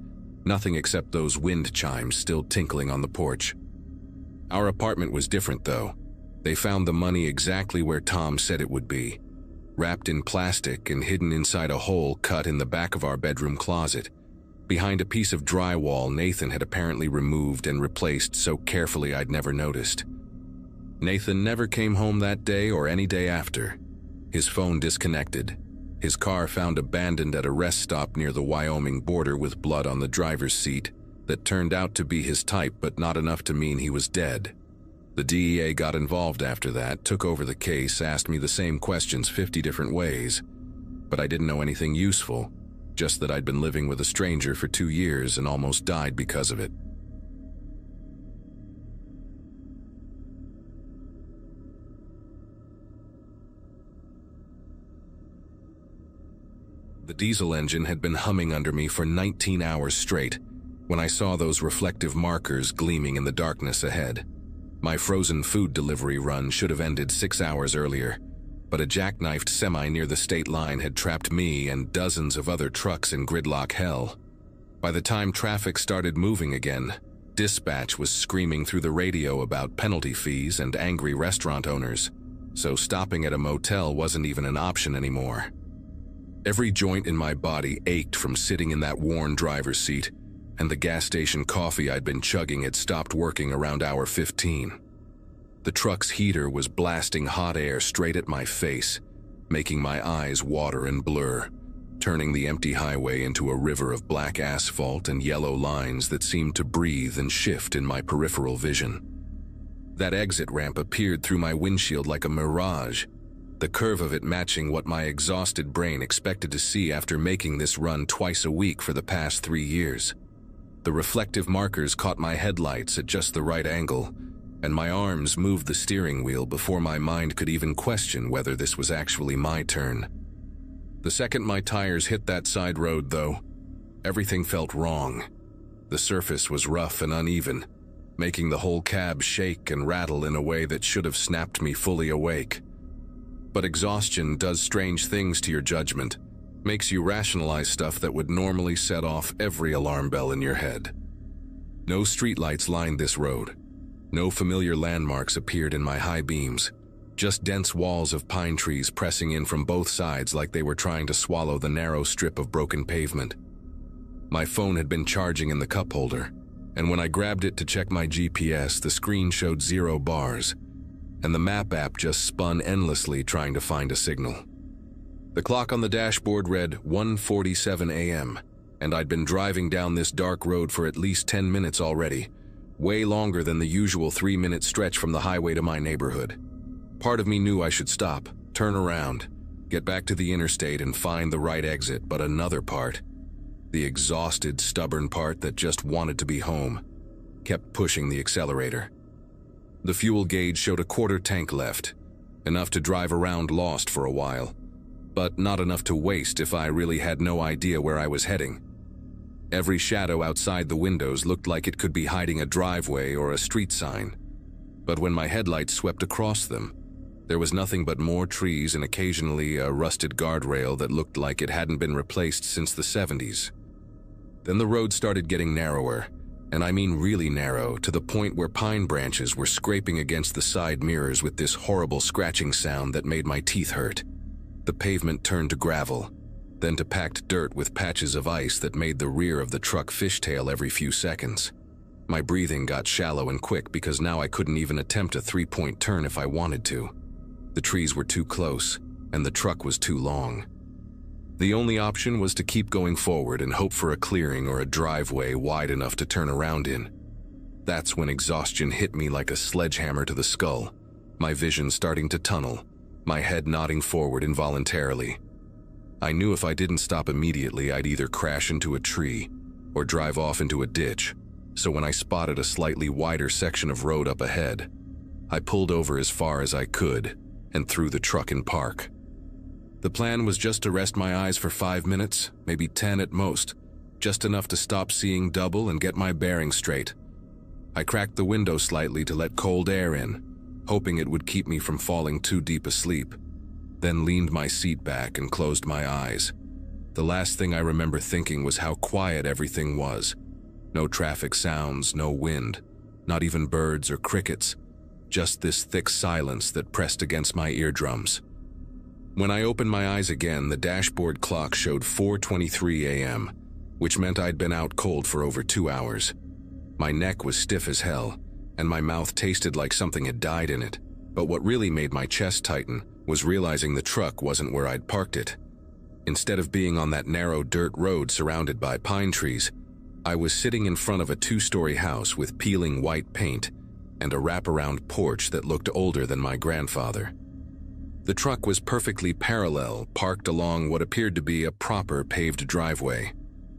nothing except those wind chimes still tinkling on the porch. Our apartment was different, though. They found the money exactly where Tom said it would be, wrapped in plastic and hidden inside a hole cut in the back of our bedroom closet, behind a piece of drywall Nathan had apparently removed and replaced so carefully I'd never noticed. Nathan never came home that day or any day after. His phone disconnected. His car found abandoned at a rest stop near the Wyoming border with blood on the driver's seat that turned out to be his type, but not enough to mean he was dead. The DEA got involved after that, took over the case, asked me the same questions 50 different ways, but I didn't know anything useful, just that I'd been living with a stranger for 2 years and almost died because of it. The diesel engine had been humming under me for 19 hours straight when I saw those reflective markers gleaming in the darkness ahead. My frozen food delivery run should have ended 6 hours earlier, but a jackknifed semi near the state line had trapped me and dozens of other trucks in gridlock hell. By the time traffic started moving again, dispatch was screaming through the radio about penalty fees and angry restaurant owners, so stopping at a motel wasn't even an option anymore. Every joint in my body ached from sitting in that worn driver's seat, and the gas station coffee I'd been chugging had stopped working around hour 15. The truck's heater was blasting hot air straight at my face, making my eyes water and blur, turning the empty highway into a river of black asphalt and yellow lines that seemed to breathe and shift in my peripheral vision. That exit ramp appeared through my windshield like a mirage, the curve of it matching what my exhausted brain expected to see after making this run twice a week for the past 3 years. The reflective markers caught my headlights at just the right angle, and my arms moved the steering wheel before my mind could even question whether this was actually my turn. The second my tires hit that side road, though, everything felt wrong. The surface was rough and uneven, making the whole cab shake and rattle in a way that should have snapped me fully awake. But exhaustion does strange things to your judgment, makes you rationalize stuff that would normally set off every alarm bell in your head. No streetlights lined this road. No familiar landmarks appeared in my high beams, just dense walls of pine trees pressing in from both sides like they were trying to swallow the narrow strip of broken pavement. My phone had been charging in the cup holder, and when I grabbed it to check my GPS, the screen showed 0 bars, and the map app just spun endlessly trying to find a signal. The clock on the dashboard read 1:47 a.m., and I'd been driving down this dark road for at least 10 minutes already, way longer than the usual 3-minute stretch from the highway to my neighborhood. Part of me knew I should stop, turn around, get back to the interstate and find the right exit, but another part, the exhausted, stubborn part that just wanted to be home, kept pushing the accelerator. The fuel gauge showed a quarter tank left, enough to drive around lost for a while, but not enough to waste if I really had no idea where I was heading. Every shadow outside the windows looked like it could be hiding a driveway or a street sign, but when my headlights swept across them, there was nothing but more trees and occasionally a rusted guardrail that looked like it hadn't been replaced since the 70s. Then the road started getting narrower, and I mean really narrow, to the point where pine branches were scraping against the side mirrors with this horrible scratching sound that made my teeth hurt. The pavement turned to gravel, then to packed dirt with patches of ice that made the rear of the truck fishtail every few seconds. My breathing got shallow and quick because now I couldn't even attempt a three-point turn if I wanted to. The trees were too close, and the truck was too long. The only option was to keep going forward and hope for a clearing or a driveway wide enough to turn around in. That's when exhaustion hit me like a sledgehammer to the skull, my vision starting to tunnel, my head nodding forward involuntarily. I knew if I didn't stop immediately, I'd either crash into a tree or drive off into a ditch, so when I spotted a slightly wider section of road up ahead, I pulled over as far as I could and threw the truck in park. The plan was just to rest my eyes for 5 minutes, maybe 10 at most, just enough to stop seeing double and get my bearings straight. I cracked the window slightly to let cold air in, hoping it would keep me from falling too deep asleep, then leaned my seat back and closed my eyes. The last thing I remember thinking was how quiet everything was. No traffic sounds, no wind, not even birds or crickets, just this thick silence that pressed against my eardrums. When I opened my eyes again, the dashboard clock showed 4:23 a.m., which meant I'd been out cold for over 2 hours. My neck was stiff as hell, and my mouth tasted like something had died in it. But what really made my chest tighten was realizing the truck wasn't where I'd parked it. Instead of being on that narrow dirt road surrounded by pine trees, I was sitting in front of a 2-story house with peeling white paint and a wraparound porch that looked older than my grandfather. The truck was perfectly parallel, parked along what appeared to be a proper paved driveway,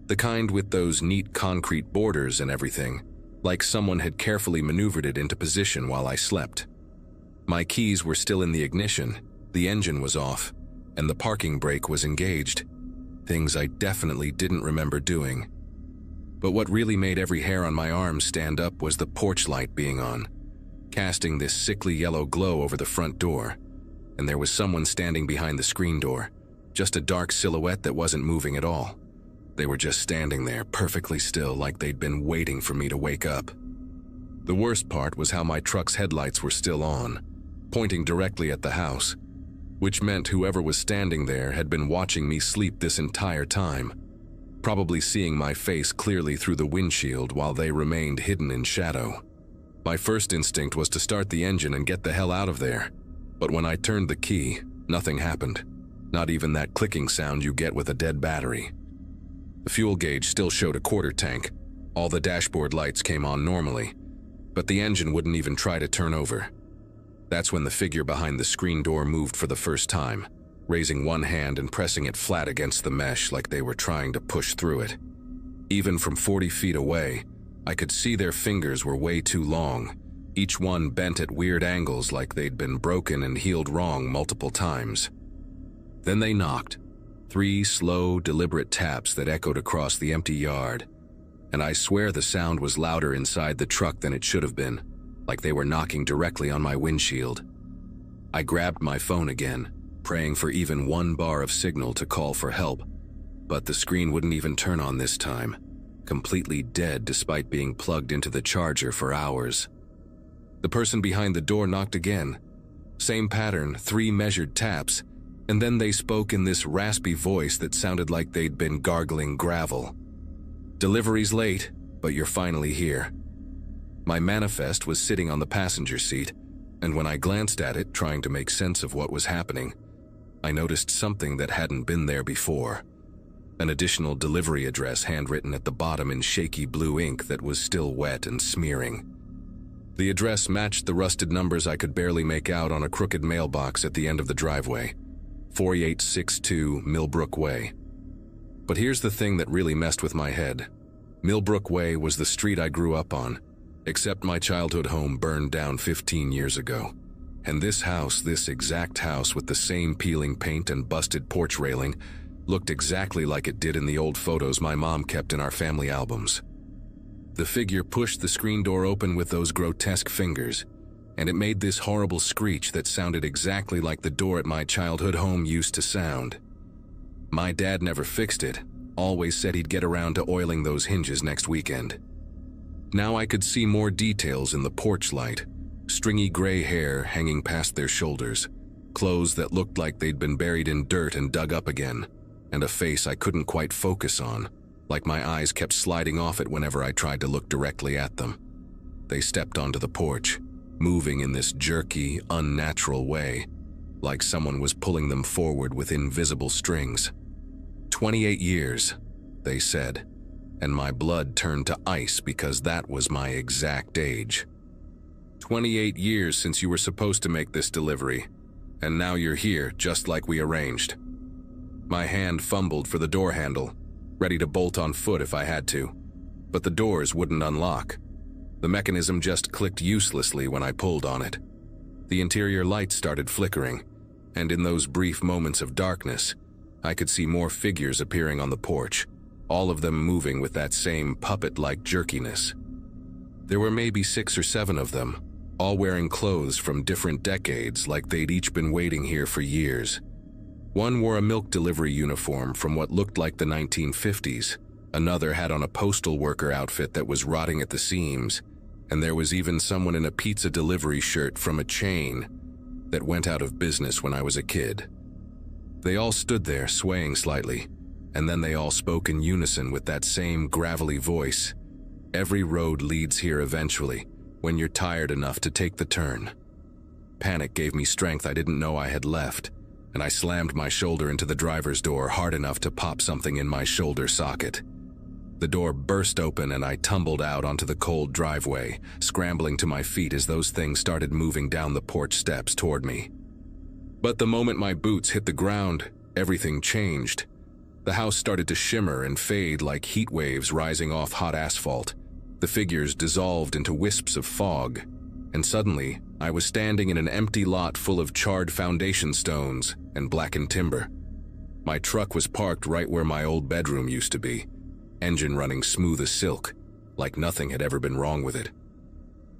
the kind with those neat concrete borders and everything, like someone had carefully maneuvered it into position while I slept. My keys were still in the ignition, the engine was off, and the parking brake was engaged, things I definitely didn't remember doing. But what really made every hair on my arm stand up was the porch light being on, casting this sickly yellow glow over the front door, and there was someone standing behind the screen door, just a dark silhouette that wasn't moving at all. They were just standing there, perfectly still, like they'd been waiting for me to wake up. The worst part was how my truck's headlights were still on, pointing directly at the house, which meant whoever was standing there had been watching me sleep this entire time, probably seeing my face clearly through the windshield while they remained hidden in shadow. My first instinct was to start the engine and get the hell out of there, but when I turned the key, nothing happened, not even that clicking sound you get with a dead battery. The fuel gauge still showed a quarter tank, all the dashboard lights came on normally, but the engine wouldn't even try to turn over. That's when the figure behind the screen door moved for the first time, raising one hand and pressing it flat against the mesh like they were trying to push through it. Even from 40 feet away, I could see their fingers were way too long, each one bent at weird angles like they'd been broken and healed wrong multiple times. Then they knocked, 3 slow, deliberate taps that echoed across the empty yard, and I swear the sound was louder inside the truck than it should have been, like they were knocking directly on my windshield. I grabbed my phone again, praying for even 1 bar of signal to call for help, but the screen wouldn't even turn on this time, completely dead despite being plugged into the charger for hours. The person behind the door knocked again. Same pattern, 3 measured taps, and then they spoke in this raspy voice that sounded like they'd been gargling gravel. "Delivery's late, but you're finally here." My manifest was sitting on the passenger seat, and when I glanced at it, trying to make sense of what was happening, I noticed something that hadn't been there before. An additional delivery address handwritten at the bottom in shaky blue ink that was still wet and smearing. The address matched the rusted numbers I could barely make out on a crooked mailbox at the end of the driveway, 4862 Millbrook Way. But here's the thing that really messed with my head. Millbrook Way was the street I grew up on, except my childhood home burned down 15 years ago. And this house, this exact house with the same peeling paint and busted porch railing, looked exactly like it did in the old photos my mom kept in our family albums. The figure pushed the screen door open with those grotesque fingers, and it made this horrible screech that sounded exactly like the door at my childhood home used to sound. My dad never fixed it, always said he'd get around to oiling those hinges next weekend. Now I could see more details in the porch light, stringy gray hair hanging past their shoulders, clothes that looked like they'd been buried in dirt and dug up again, and a face I couldn't quite focus on, like my eyes kept sliding off it whenever I tried to look directly at them. They stepped onto the porch, moving in this jerky, unnatural way, like someone was pulling them forward with invisible strings. 28 years, they said, and my blood turned to ice because that was my exact age. 28 years since you were supposed to make this delivery, and now you're here just like we arranged. My hand fumbled for the door handle, ready to bolt on foot if I had to, but the doors wouldn't unlock. The mechanism just clicked uselessly when I pulled on it. The interior lights started flickering, and in those brief moments of darkness, I could see more figures appearing on the porch, all of them moving with that same puppet-like jerkiness. There were maybe 6 or 7 of them, all wearing clothes from different decades like they'd each been waiting here for years. One wore a milk delivery uniform from what looked like the 1950s, another had on a postal worker outfit that was rotting at the seams, and there was even someone in a pizza delivery shirt from a chain that went out of business when I was a kid. They all stood there, swaying slightly, and then they all spoke in unison with that same gravelly voice. Every road leads here eventually, when you're tired enough to take the turn. Panic gave me strength I didn't know I had left, and I slammed my shoulder into the driver's door hard enough to pop something in my shoulder socket. The door burst open and I tumbled out onto the cold driveway, scrambling to my feet as those things started moving down the porch steps toward me. But the moment my boots hit the ground, everything changed. The house started to shimmer and fade like heat waves rising off hot asphalt. The figures dissolved into wisps of fog, and suddenly I was standing in an empty lot full of charred foundation stones and blackened timber. My truck was parked right where my old bedroom used to be, engine running smooth as silk, like nothing had ever been wrong with it.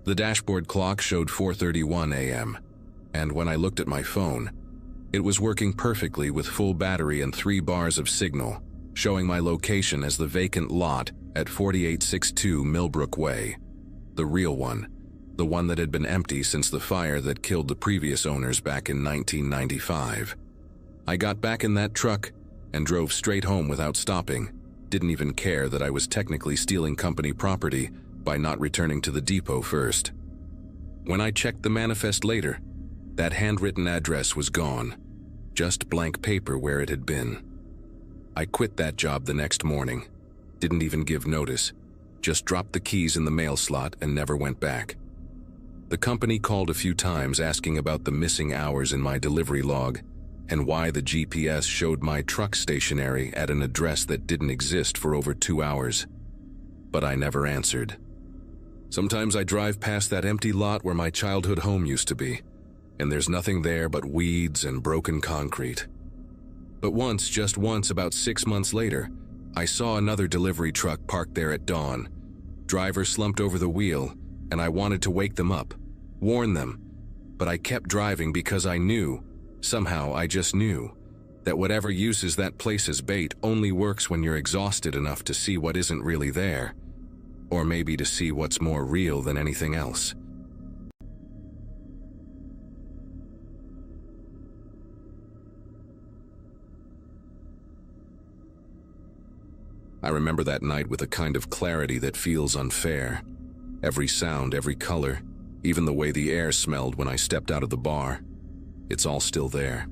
The dashboard clock showed 4:31 a.m., and when I looked at my phone, it was working perfectly with full battery and 3 bars of signal, showing my location as the vacant lot at 4862 Millbrook Way. The real one, the one that had been empty since the fire that killed the previous owners back in 1995. I got back in that truck and drove straight home without stopping, didn't even care that I was technically stealing company property by not returning to the depot first. When I checked the manifest later, that handwritten address was gone, just blank paper where it had been. I quit that job the next morning, didn't even give notice, just dropped the keys in the mail slot and never went back. The company called a few times asking about the missing hours in my delivery log and why the GPS showed my truck stationary at an address that didn't exist for over 2 hours. But I never answered. Sometimes I drive past that empty lot where my childhood home used to be, and there's nothing there but weeds and broken concrete. But once, just once, about 6 months later, I saw another delivery truck parked there at dawn. Driver slumped over the wheel, and I wanted to wake them up, warn them, but I kept driving because I knew, somehow I just knew, that whatever uses that place as bait only works when you're exhausted enough to see what isn't really there, or maybe to see what's more real than anything else. I remember that night with a kind of clarity that feels unfair. Every sound, every color, even the way the air smelled when I stepped out of the bar. It's all still there.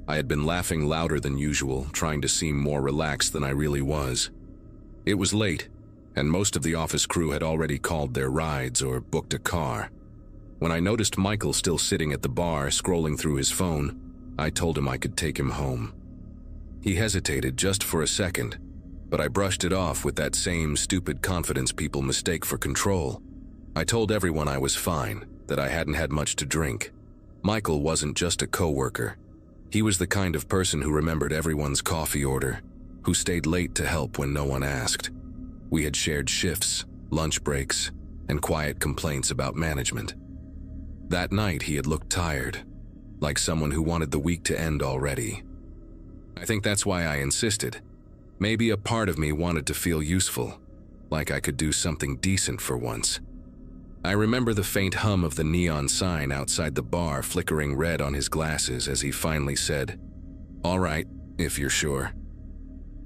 I had been laughing louder than usual, trying to seem more relaxed than I really was. It was late, and most of the office crew had already called their rides or booked a car. When I noticed Michael still sitting at the bar, scrolling through his phone, I told him I could take him home. He hesitated just for a second, but I brushed it off with that same stupid confidence people mistake for control. I told everyone I was fine, that I hadn't had much to drink. Michael wasn't just a coworker. He was the kind of person who remembered everyone's coffee order, who stayed late to help when no one asked. We had shared shifts, lunch breaks, and quiet complaints about management. That night he had looked tired, like someone who wanted the week to end already. I think that's why I insisted. Maybe a part of me wanted to feel useful, like I could do something decent for once. I remember the faint hum of the neon sign outside the bar flickering red on his glasses as he finally said, "All right, if you're sure."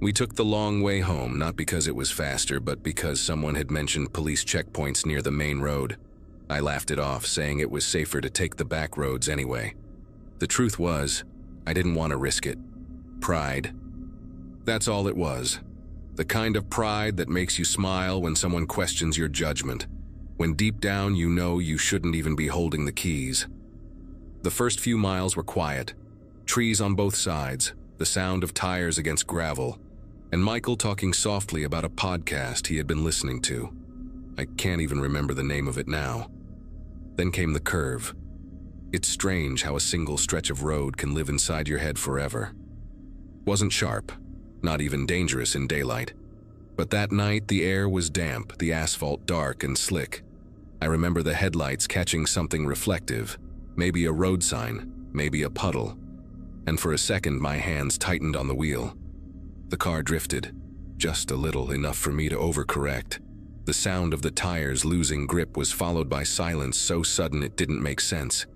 We took the long way home, not because it was faster, but because someone had mentioned police checkpoints near the main road. I laughed it off, saying it was safer to take the back roads anyway. The truth was, I didn't want to risk it. Pride. That's all it was. The kind of pride that makes you smile when someone questions your judgment, when deep down you know you shouldn't even be holding the keys. The first few miles were quiet. Trees on both sides, the sound of tires against gravel, and Michael talking softly about a podcast he had been listening to. I can't even remember the name of it now. Then came the curve. It's strange how a single stretch of road can live inside your head forever. Wasn't sharp, not even dangerous in daylight. But that night the air was damp, the asphalt dark and slick. I remember the headlights catching something reflective, maybe a road sign, maybe a puddle. And for a second my hands tightened on the wheel. The car drifted, just a little, enough for me to overcorrect. The sound of the tires losing grip was followed by silence so sudden it didn't make sense.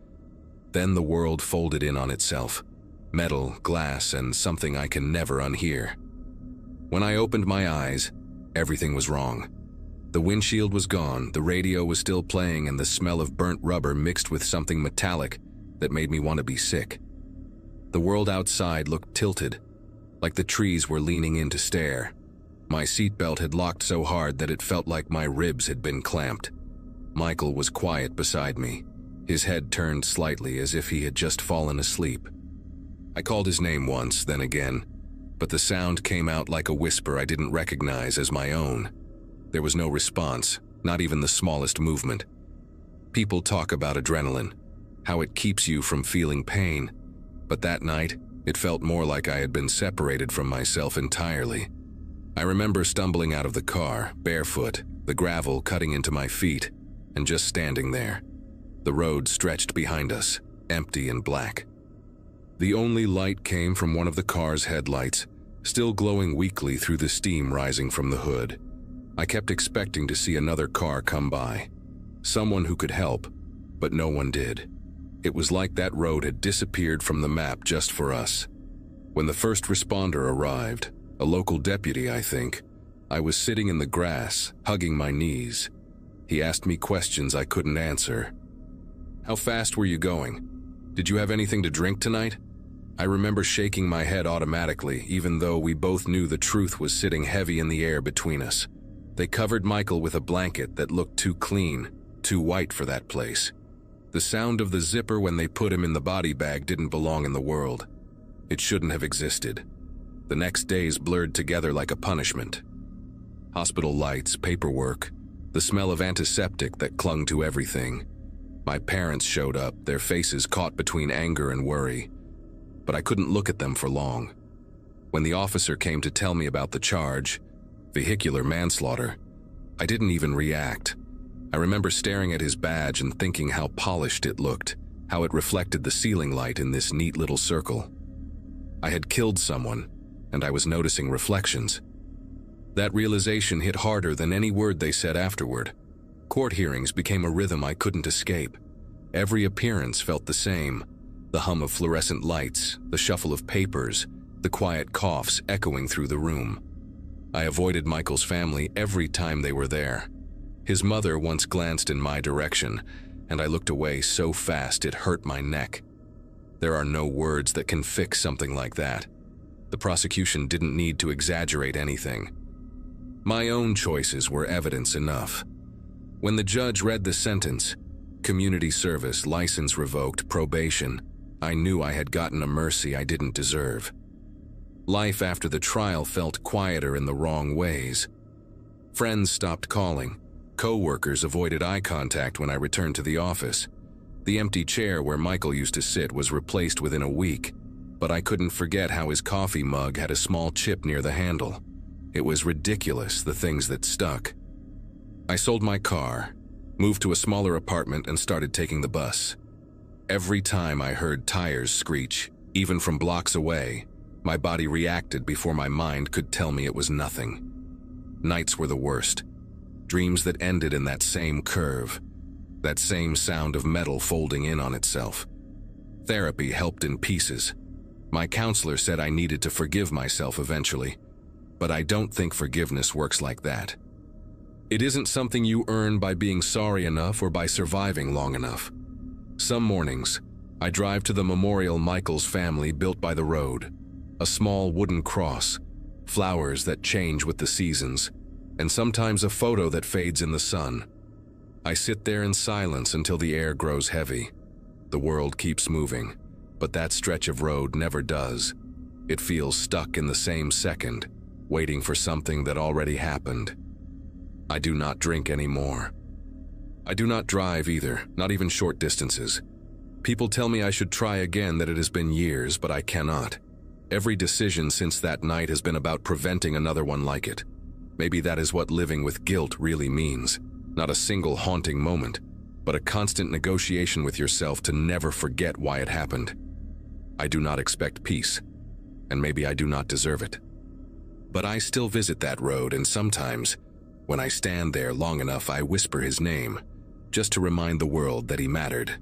Then the world folded in on itself. Metal, glass, and something I can never unhear. When I opened my eyes, everything was wrong. The windshield was gone, the radio was still playing, and the smell of burnt rubber mixed with something metallic that made me want to be sick. The world outside looked tilted, like the trees were leaning in to stare. My seatbelt had locked so hard that it felt like my ribs had been clamped. Michael was quiet beside me, his head turned slightly as if he had just fallen asleep. I called his name once, then again, but the sound came out like a whisper I didn't recognize as my own. There was no response, not even the smallest movement. People talk about adrenaline, how it keeps you from feeling pain, but that night, it felt more like I had been separated from myself entirely. I remember stumbling out of the car, barefoot, the gravel cutting into my feet, and just standing there. The road stretched behind us, empty and black. The only light came from one of the car's headlights, still glowing weakly through the steam rising from the hood. I kept expecting to see another car come by, someone who could help, but no one did. It was like that road had disappeared from the map just for us. When the first responder arrived, a local deputy, I think, I was sitting in the grass, hugging my knees. He asked me questions I couldn't answer. How fast were you going? Did you have anything to drink tonight? I remember shaking my head automatically, even though we both knew the truth was sitting heavy in the air between us. They covered Michael with a blanket that looked too clean, too white for that place. The sound of the zipper when they put him in the body bag didn't belong in the world. It shouldn't have existed. The next days blurred together like a punishment. Hospital lights, paperwork, the smell of antiseptic that clung to everything. My parents showed up, their faces caught between anger and worry. But I couldn't look at them for long. When the officer came to tell me about the charge, vehicular manslaughter, I didn't even react. I remember staring at his badge and thinking how polished it looked, how it reflected the ceiling light in this neat little circle. I had killed someone, and I was noticing reflections. That realization hit harder than any word they said afterward. Court hearings became a rhythm I couldn't escape. Every appearance felt the same. The hum of fluorescent lights, the shuffle of papers, the quiet coughs echoing through the room. I avoided Michael's family every time they were there. His mother once glanced in my direction, and I looked away so fast it hurt my neck. There are no words that can fix something like that. The prosecution didn't need to exaggerate anything. My own choices were evidence enough. When the judge read the sentence, community service, license revoked, probation, I knew I had gotten a mercy I didn't deserve. Life after the trial felt quieter in the wrong ways. Friends stopped calling. Co-workers avoided eye contact when I returned to the office. The empty chair where Michael used to sit was replaced within a week, but I couldn't forget how his coffee mug had a small chip near the handle. It was ridiculous, the things that stuck. I sold my car, moved to a smaller apartment, and started taking the bus. Every time I heard tires screech, even from blocks away, my body reacted before my mind could tell me it was nothing. Nights were the worst. Dreams that ended in that same curve, that same sound of metal folding in on itself. Therapy helped in pieces. My counselor said I needed to forgive myself eventually. But I don't think forgiveness works like that. It isn't something you earn by being sorry enough or by surviving long enough. Some mornings, I drive to the memorial Michael's family built by the road, a small wooden cross, flowers that change with the seasons, and sometimes a photo that fades in the sun. I sit there in silence until the air grows heavy. The world keeps moving, but that stretch of road never does. It feels stuck in the same second, waiting for something that already happened. I do not drink anymore. I do not drive either, not even short distances. People tell me I should try again, that it has been years, but I cannot. Every decision since that night has been about preventing another one like it. Maybe that is what living with guilt really means. Not a single haunting moment, but a constant negotiation with yourself to never forget why it happened. I do not expect peace, and maybe I do not deserve it. But I still visit that road, and sometimes, when I stand there long enough, I whisper his name, just to remind the world that he mattered.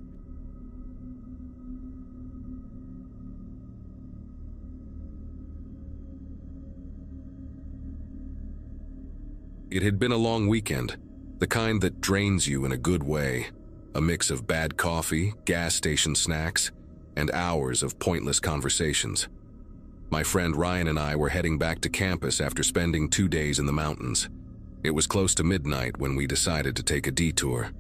It had been a long weekend, the kind that drains you in a good way. A mix of bad coffee, gas station snacks, and hours of pointless conversations. My friend Ryan and I were heading back to campus after spending 2 days in the mountains. It was close to midnight when we decided to take a detour.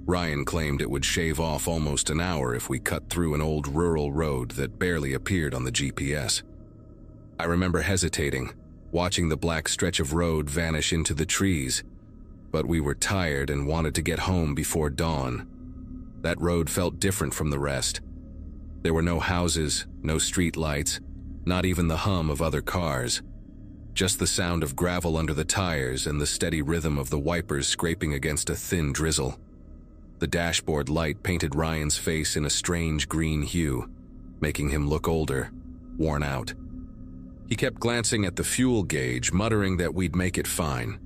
Ryan claimed it would shave off almost an hour if we cut through an old rural road that barely appeared on the GPS. I remember hesitating, watching the black stretch of road vanish into the trees, but we were tired and wanted to get home before dawn. That road felt different from the rest. There were no houses, no street lights, not even the hum of other cars. Just the sound of gravel under the tires and the steady rhythm of the wipers scraping against a thin drizzle. The dashboard light painted Ryan's face in a strange green hue, making him look older, worn out. He kept glancing at the fuel gauge, muttering that we'd make it fine.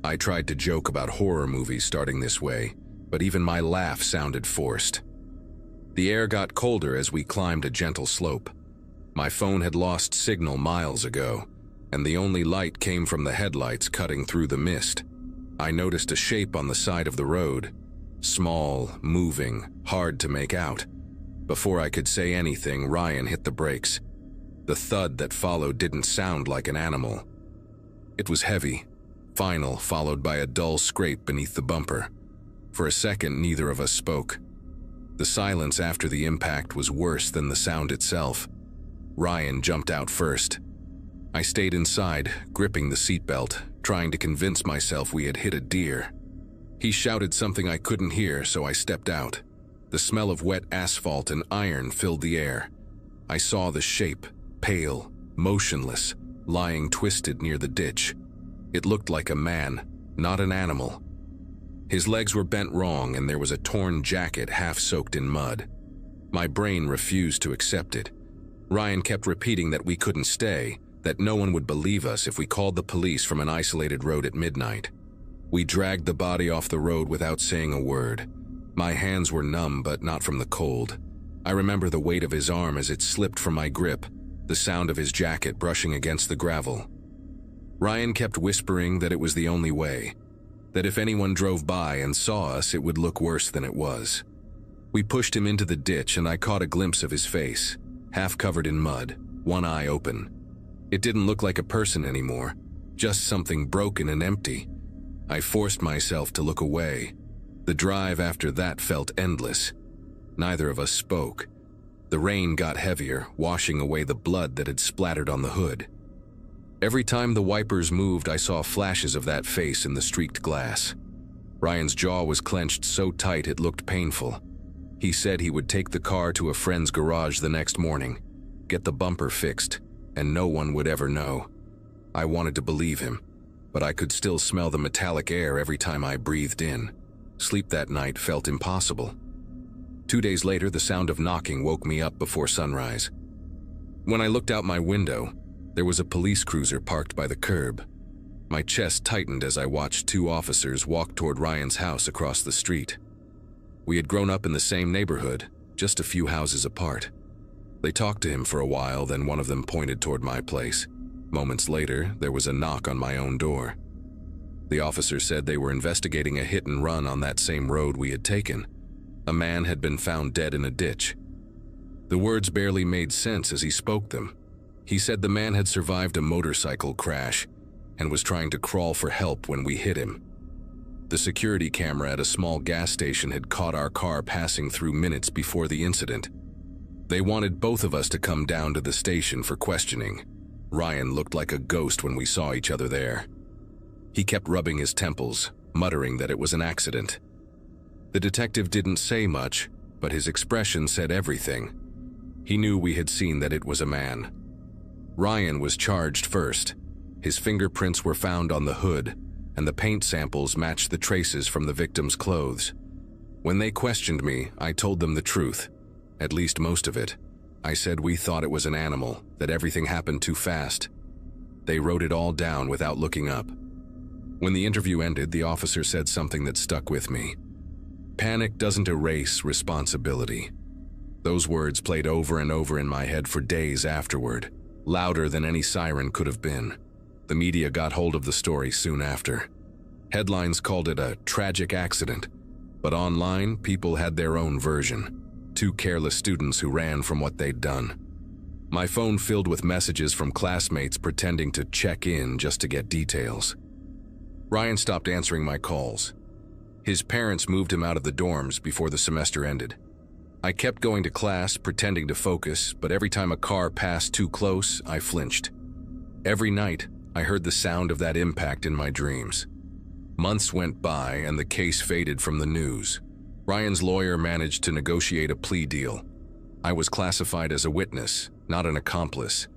I tried to joke about horror movies starting this way, but even my laugh sounded forced. The air got colder as we climbed a gentle slope. My phone had lost signal miles ago, and the only light came from the headlights cutting through the mist. I noticed a shape on the side of the road, small, moving, hard to make out. Before I could say anything, Ryan hit the brakes. The thud that followed didn't sound like an animal. It was heavy, final, followed by a dull scrape beneath the bumper. For a second, neither of us spoke. The silence after the impact was worse than the sound itself. Ryan jumped out first. I stayed inside, gripping the seatbelt, trying to convince myself we had hit a deer. He shouted something I couldn't hear, so I stepped out. The smell of wet asphalt and iron filled the air. I saw the shape, pale, motionless, lying twisted near the ditch. It looked like a man, not an animal. His legs were bent wrong, and there was a torn jacket half soaked in mud. My brain refused to accept it. Ryan kept repeating that we couldn't stay, that no one would believe us if we called the police from an isolated road at midnight. We dragged the body off the road without saying a word. My hands were numb, but not from the cold. I remember the weight of his arm as it slipped from my grip, the sound of his jacket brushing against the gravel. Ryan kept whispering that it was the only way, that if anyone drove by and saw us, it would look worse than it was. We pushed him into the ditch, and I caught a glimpse of his face, half covered in mud, one eye open. It didn't look like a person anymore, just something broken and empty. I forced myself to look away. The drive after that felt endless. Neither of us spoke. The rain got heavier, washing away the blood that had splattered on the hood. Every time the wipers moved, I saw flashes of that face in the streaked glass. Ryan's jaw was clenched so tight it looked painful. He said he would take the car to a friend's garage the next morning, get the bumper fixed, and no one would ever know. I wanted to believe him, but I could still smell the metallic air every time I breathed in. Sleep that night felt impossible. 2 days later, the sound of knocking woke me up before sunrise. When I looked out my window, there was a police cruiser parked by the curb. My chest tightened as I watched 2 officers walk toward Ryan's house across the street. We had grown up in the same neighborhood, just a few houses apart. They talked to him for a while, then one of them pointed toward my place. Moments later, there was a knock on my own door. The officer said they were investigating a hit and run on that same road we had taken. A man had been found dead in a ditch. The words barely made sense as he spoke them. He said the man had survived a motorcycle crash and was trying to crawl for help when we hit him. The security camera at a small gas station had caught our car passing through minutes before the incident. They wanted both of us to come down to the station for questioning. Ryan looked like a ghost when we saw each other there. He kept rubbing his temples, muttering that it was an accident. The detective didn't say much, but his expression said everything. He knew we had seen that it was a man. Ryan was charged first. His fingerprints were found on the hood, and the paint samples matched the traces from the victim's clothes. When they questioned me, I told them the truth, at least most of it. I said we thought it was an animal, that everything happened too fast. They wrote it all down without looking up. When the interview ended, the officer said something that stuck with me. Panic doesn't erase responsibility. Those words played over and over in my head for days afterward, louder than any siren could have been. The media got hold of the story soon after. Headlines called it a tragic accident, but online, people had their own version. Two careless students who ran from what they'd done. My phone filled with messages from classmates pretending to check in just to get details. Ryan stopped answering my calls. His parents moved him out of the dorms before the semester ended. I kept going to class, pretending to focus, but every time a car passed too close, I flinched. Every night, I heard the sound of that impact in my dreams. Months went by and the case faded from the news. Ryan's lawyer managed to negotiate a plea deal. I was classified as a witness, not an accomplice,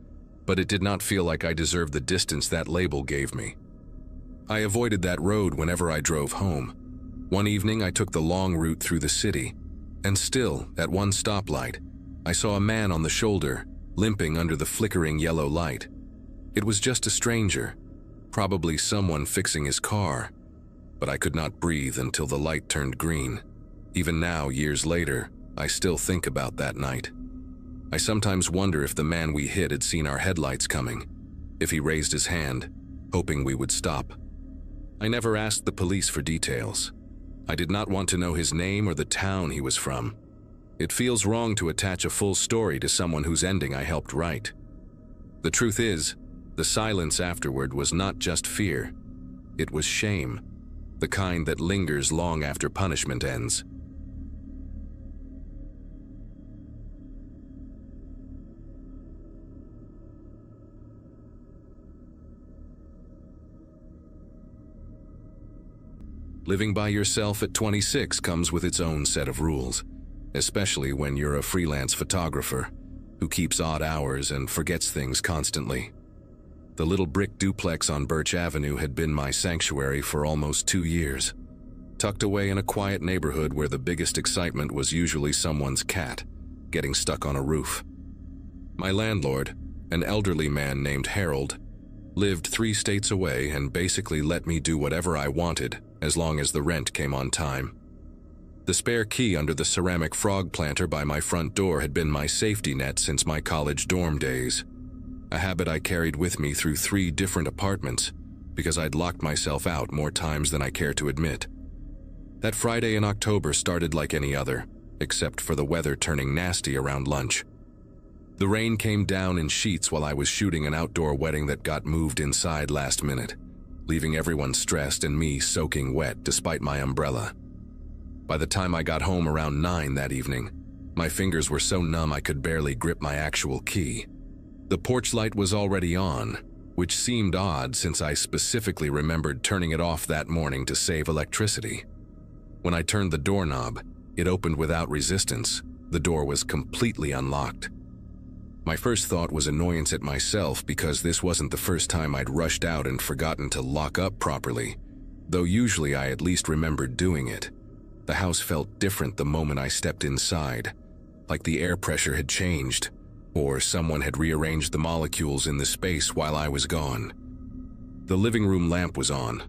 but it did not feel like I deserved the distance that label gave me. I avoided that road whenever I drove home. One evening, I took the long route through the city, and still, at one stoplight, I saw a man on the shoulder, limping under the flickering yellow light. It was just a stranger, probably someone fixing his car, but I could not breathe until the light turned green. Even now, years later, I still think about that night. I sometimes wonder if the man we hit had seen our headlights coming, if he raised his hand, hoping we would stop. I never asked the police for details. I did not want to know his name or the town he was from. It feels wrong to attach a full story to someone whose ending I helped write. The truth is, the silence afterward was not just fear. It was shame, the kind that lingers long after punishment ends. Living by yourself at 26 comes with its own set of rules, especially when you're a freelance photographer who keeps odd hours and forgets things constantly. The little brick duplex on Birch Avenue had been my sanctuary for almost 2 years, tucked away in a quiet neighborhood where the biggest excitement was usually someone's cat getting stuck on a roof. My landlord, an elderly man named Harold, lived 3 states away and basically let me do whatever I wanted as long as the rent came on time. The spare key under the ceramic frog planter by my front door had been my safety net since my college dorm days, a habit I carried with me through 3 different apartments because I'd locked myself out more times than I care to admit. That Friday in October started like any other, except for the weather turning nasty around lunch. The rain came down in sheets while I was shooting an outdoor wedding that got moved inside last minute, leaving everyone stressed and me soaking wet despite my umbrella. By the time I got home around 9 that evening, my fingers were so numb I could barely grip my actual key. The porch light was already on, which seemed odd since I specifically remembered turning it off that morning to save electricity. When I turned the doorknob, it opened without resistance. The door was completely unlocked. My first thought was annoyance at myself because this wasn't the first time I'd rushed out and forgotten to lock up properly, though usually I at least remembered doing it. The house felt different the moment I stepped inside, like the air pressure had changed, or someone had rearranged the molecules in the space while I was gone. The living room lamp was on,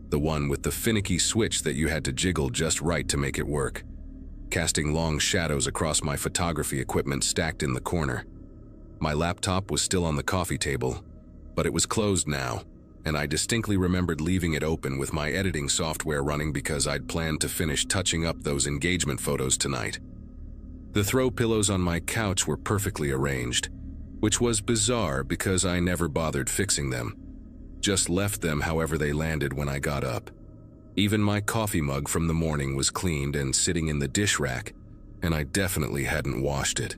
the one with the finicky switch that you had to jiggle just right to make it work, casting long shadows across my photography equipment stacked in the corner. My laptop was still on the coffee table, but it was closed now, and I distinctly remembered leaving it open with my editing software running because I'd planned to finish touching up those engagement photos tonight. The throw pillows on my couch were perfectly arranged, which was bizarre because I never bothered fixing them, just left them however they landed when I got up. Even my coffee mug from the morning was cleaned and sitting in the dish rack, and I definitely hadn't washed it.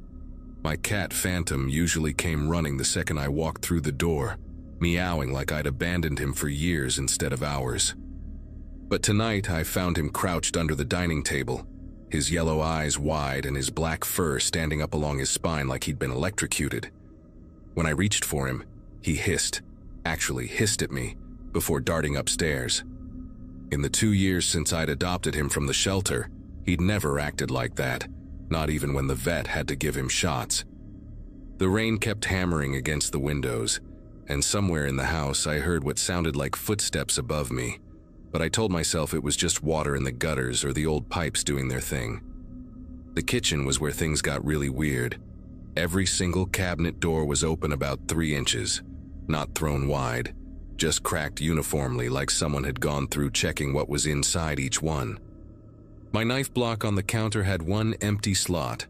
My cat Phantom usually came running the second I walked through the door, meowing like I'd abandoned him for years instead of hours. But tonight I found him crouched under the dining table, his yellow eyes wide and his black fur standing up along his spine like he'd been electrocuted. When I reached for him, he hissed at me, before darting upstairs. In the 2 years since I'd adopted him from the shelter, he'd never acted like that, not even when the vet had to give him shots. The rain kept hammering against the windows, and somewhere in the house I heard what sounded like footsteps above me, but I told myself it was just water in the gutters or the old pipes doing their thing. The kitchen was where things got really weird. Every single cabinet door was open about 3 inches, not thrown wide, just cracked uniformly like someone had gone through checking what was inside each one. My knife block on the counter had one empty slot,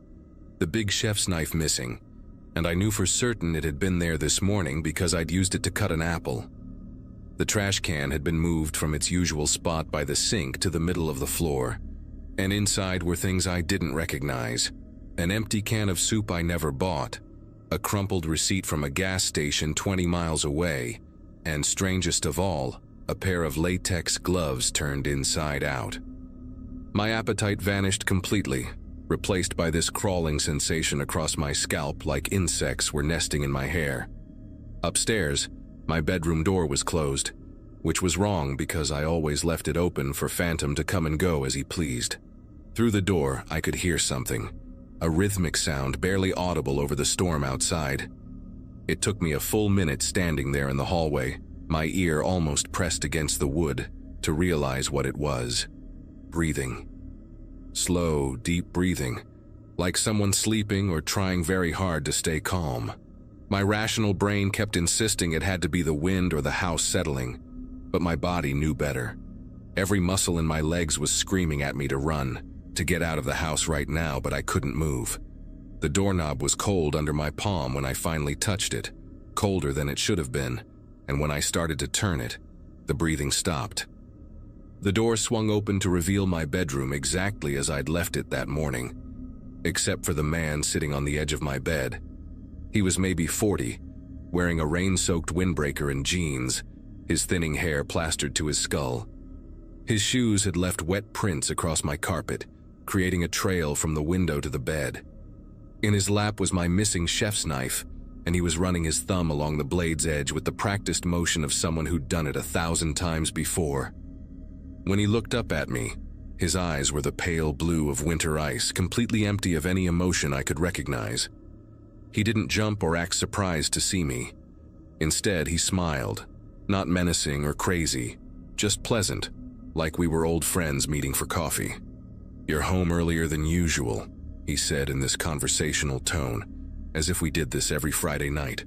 the big chef's knife missing, and I knew for certain it had been there this morning because I'd used it to cut an apple. The trash can had been moved from its usual spot by the sink to the middle of the floor, and inside were things I didn't recognize: an empty can of soup I never bought, a crumpled receipt from a gas station 20 miles away, and strangest of all, a pair of latex gloves turned inside out. My appetite vanished completely, replaced by this crawling sensation across my scalp like insects were nesting in my hair. Upstairs, my bedroom door was closed, which was wrong because I always left it open for Phantom to come and go as he pleased. Through the door, I could hear something, a rhythmic sound barely audible over the storm outside. It took me a full minute standing there in the hallway, my ear almost pressed against the wood, to realize what it was. Breathing. Slow, deep breathing, like someone sleeping or trying very hard to stay calm. My rational brain kept insisting it had to be the wind or the house settling, but my body knew better. Every muscle in my legs was screaming at me to run, to get out of the house right now, but I couldn't move. The doorknob was cold under my palm when I finally touched it, colder than it should have been, and when I started to turn it, the breathing stopped. The door swung open to reveal my bedroom exactly as I'd left it that morning, except for the man sitting on the edge of my bed. He was maybe 40, wearing a rain-soaked windbreaker and jeans, his thinning hair plastered to his skull. His shoes had left wet prints across my carpet, creating a trail from the window to the bed. In his lap was my missing chef's knife, and he was running his thumb along the blade's edge with the practiced motion of someone who'd done it 1,000 times before. When he looked up at me, his eyes were the pale blue of winter ice, completely empty of any emotion I could recognize. He didn't jump or act surprised to see me. Instead, he smiled, not menacing or crazy, just pleasant, like we were old friends meeting for coffee. "You're home earlier than usual," he said in this conversational tone, as if we did this every Friday night.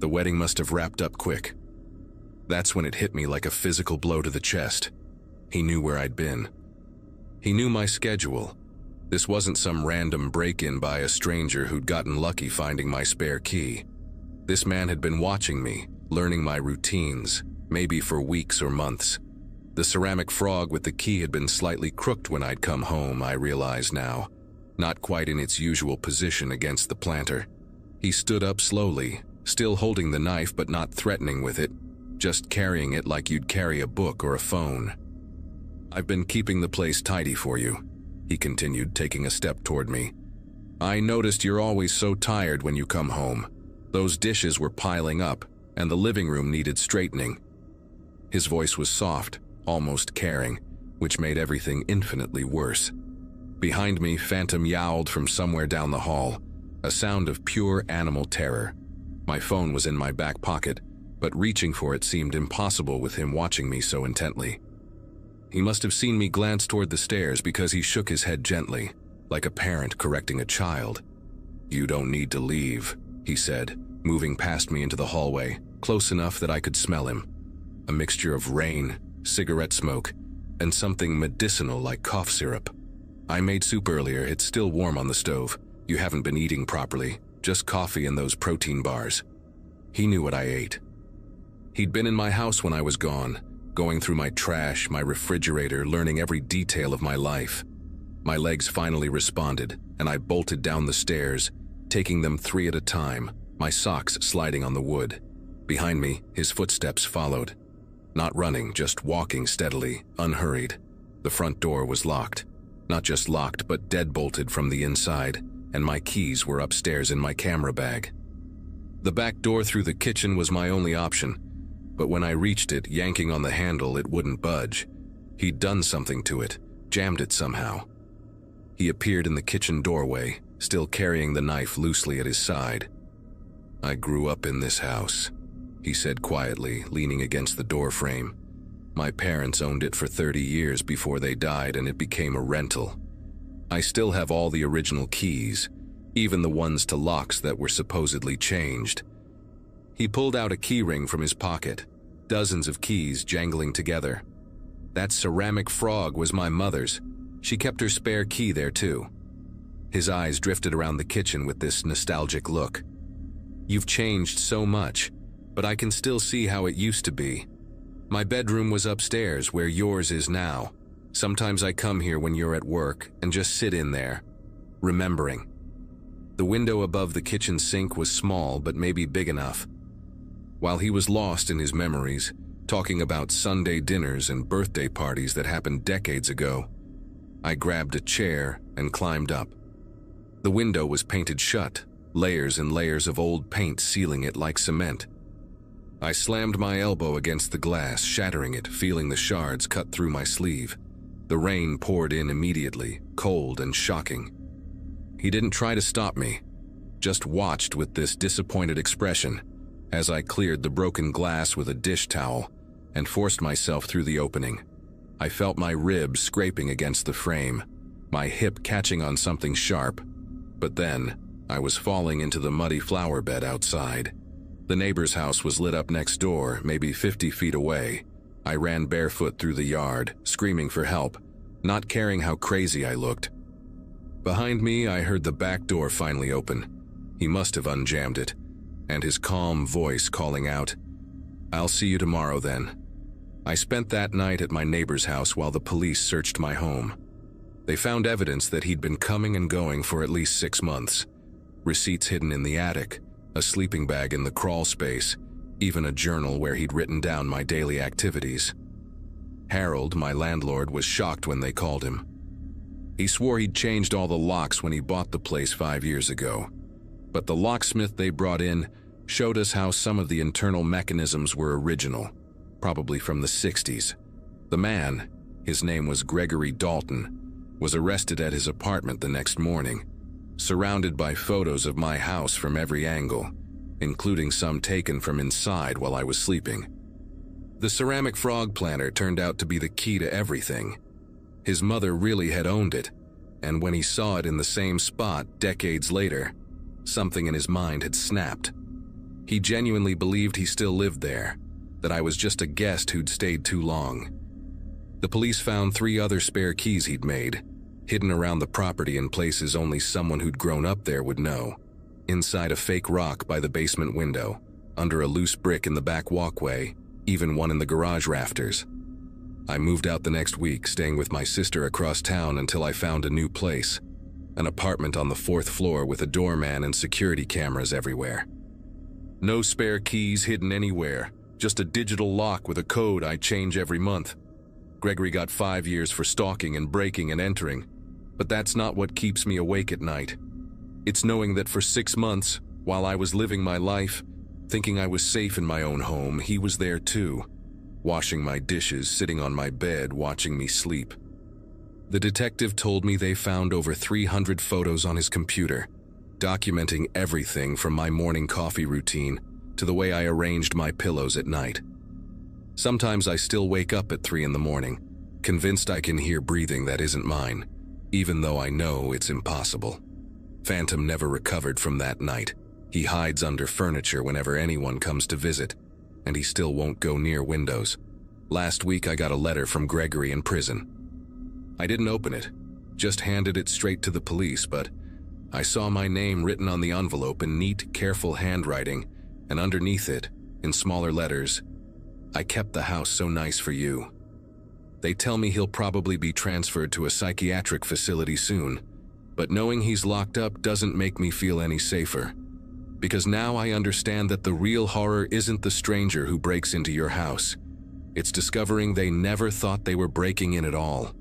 The wedding must have wrapped up quick. That's when it hit me like a physical blow to the chest. He knew where I'd been. He knew my schedule. This wasn't some random break-in by a stranger who'd gotten lucky finding my spare key. This man had been watching me, learning my routines, maybe for weeks or months. The ceramic frog with the key had been slightly crooked when I'd come home, I realize now, not quite in its usual position against the planter. He stood up slowly, still holding the knife but not threatening with it, just carrying it like you'd carry a book or a phone. "I've been keeping the place tidy for you," he continued, taking a step toward me. "I noticed you're always so tired when you come home. Those dishes were piling up, and the living room needed straightening." His voice was soft, almost caring, which made everything infinitely worse. Behind me, Phantom yowled from somewhere down the hall, a sound of pure animal terror. My phone was in my back pocket, but reaching for it seemed impossible with him watching me so intently. He must have seen me glance toward the stairs because he shook his head gently, like a parent correcting a child. "You don't need to leave," he said, moving past me into the hallway, close enough that I could smell him. A mixture of rain, cigarette smoke, and something medicinal like cough syrup. I made soup earlier, it's still warm on the stove. You haven't been eating properly, just coffee and those protein bars. He knew what I ate. He'd been in my house when I was gone, going through my trash, my refrigerator, learning every detail of my life. My legs finally responded, and I bolted down the stairs, taking them 3 at a time, my socks sliding on the wood. Behind me, his footsteps followed. Not running, just walking steadily, unhurried. The front door was locked. Not just locked, but deadbolted from the inside, and my keys were upstairs in my camera bag. The back door through the kitchen was my only option, but when I reached it, yanking on the handle, it wouldn't budge. He'd done something to it, jammed it somehow. He appeared in the kitchen doorway, still carrying the knife loosely at his side. "I grew up in this house," he said quietly, leaning against the door frame. "My parents owned it for 30 years before they died, and it became a rental. I still have all the original keys, even the ones to locks that were supposedly changed." He pulled out a key ring from his pocket, dozens of keys jangling together. That ceramic frog was my mother's. She kept her spare key there too. His eyes drifted around the kitchen with this nostalgic look. "You've changed so much, but I can still see how it used to be. My bedroom was upstairs where yours is now. Sometimes I come here when you're at work and just sit in there, remembering." The window above the kitchen sink was small but maybe big enough. While he was lost in his memories, talking about Sunday dinners and birthday parties that happened decades ago, I grabbed a chair and climbed up. The window was painted shut, layers and layers of old paint sealing it like cement. I slammed my elbow against the glass, shattering it, feeling the shards cut through my sleeve. The rain poured in immediately, cold and shocking. He didn't try to stop me, just watched with this disappointed expression as I cleared the broken glass with a dish towel and forced myself through the opening. I felt my ribs scraping against the frame, my hip catching on something sharp. But then, I was falling into the muddy flower bed outside. The neighbor's house was lit up next door, maybe 50 feet away. I ran barefoot through the yard, screaming for help, not caring how crazy I looked. Behind me, I heard the back door finally open. He must have unjammed it, and his calm voice calling out, "I'll see you tomorrow then." I spent that night at my neighbor's house while the police searched my home. They found evidence that he'd been coming and going for at least 6 months. Receipts hidden in the attic, a sleeping bag in the crawl space, even a journal where he'd written down my daily activities. Harold, my landlord, was shocked when they called him. He swore he'd changed all the locks when he bought the place 5 years ago. But the locksmith they brought in showed us how some of the internal mechanisms were original, probably from the 60s. The man, his name was Gregory Dalton, was arrested at his apartment the next morning, surrounded by photos of my house from every angle, including some taken from inside while I was sleeping. The ceramic frog planter turned out to be the key to everything. His mother really had owned it, and when he saw it in the same spot decades later, something in his mind had snapped. He genuinely believed he still lived there, that I was just a guest who'd stayed too long. The police found 3 other spare keys he'd made, hidden around the property in places only someone who'd grown up there would know. Inside a fake rock by the basement window, under a loose brick in the back walkway, even one in the garage rafters. I moved out the next week, staying with my sister across town until I found a new place, an apartment on the 4th floor with a doorman and security cameras everywhere. No spare keys hidden anywhere, just a digital lock with a code I change every month. Gregory got 5 years for stalking and breaking and entering, but that's not what keeps me awake at night. It's knowing that for 6 months, while I was living my life, thinking I was safe in my own home, he was there too, washing my dishes, sitting on my bed, watching me sleep. The detective told me they found over 300 photos on his computer, documenting everything from my morning coffee routine to the way I arranged my pillows at night. Sometimes I still wake up at 3 in the morning, convinced I can hear breathing that isn't mine, even though I know it's impossible. Phantom never recovered from that night. He hides under furniture whenever anyone comes to visit, and he still won't go near windows. Last week I got a letter from Gregory in prison. I didn't open it, just handed it straight to the police, but I saw my name written on the envelope in neat, careful handwriting, and underneath it, in smaller letters, "I kept the house so nice for you." They tell me he'll probably be transferred to a psychiatric facility soon, but knowing he's locked up doesn't make me feel any safer. Because now I understand that the real horror isn't the stranger who breaks into your house. It's discovering they never thought they were breaking in at all.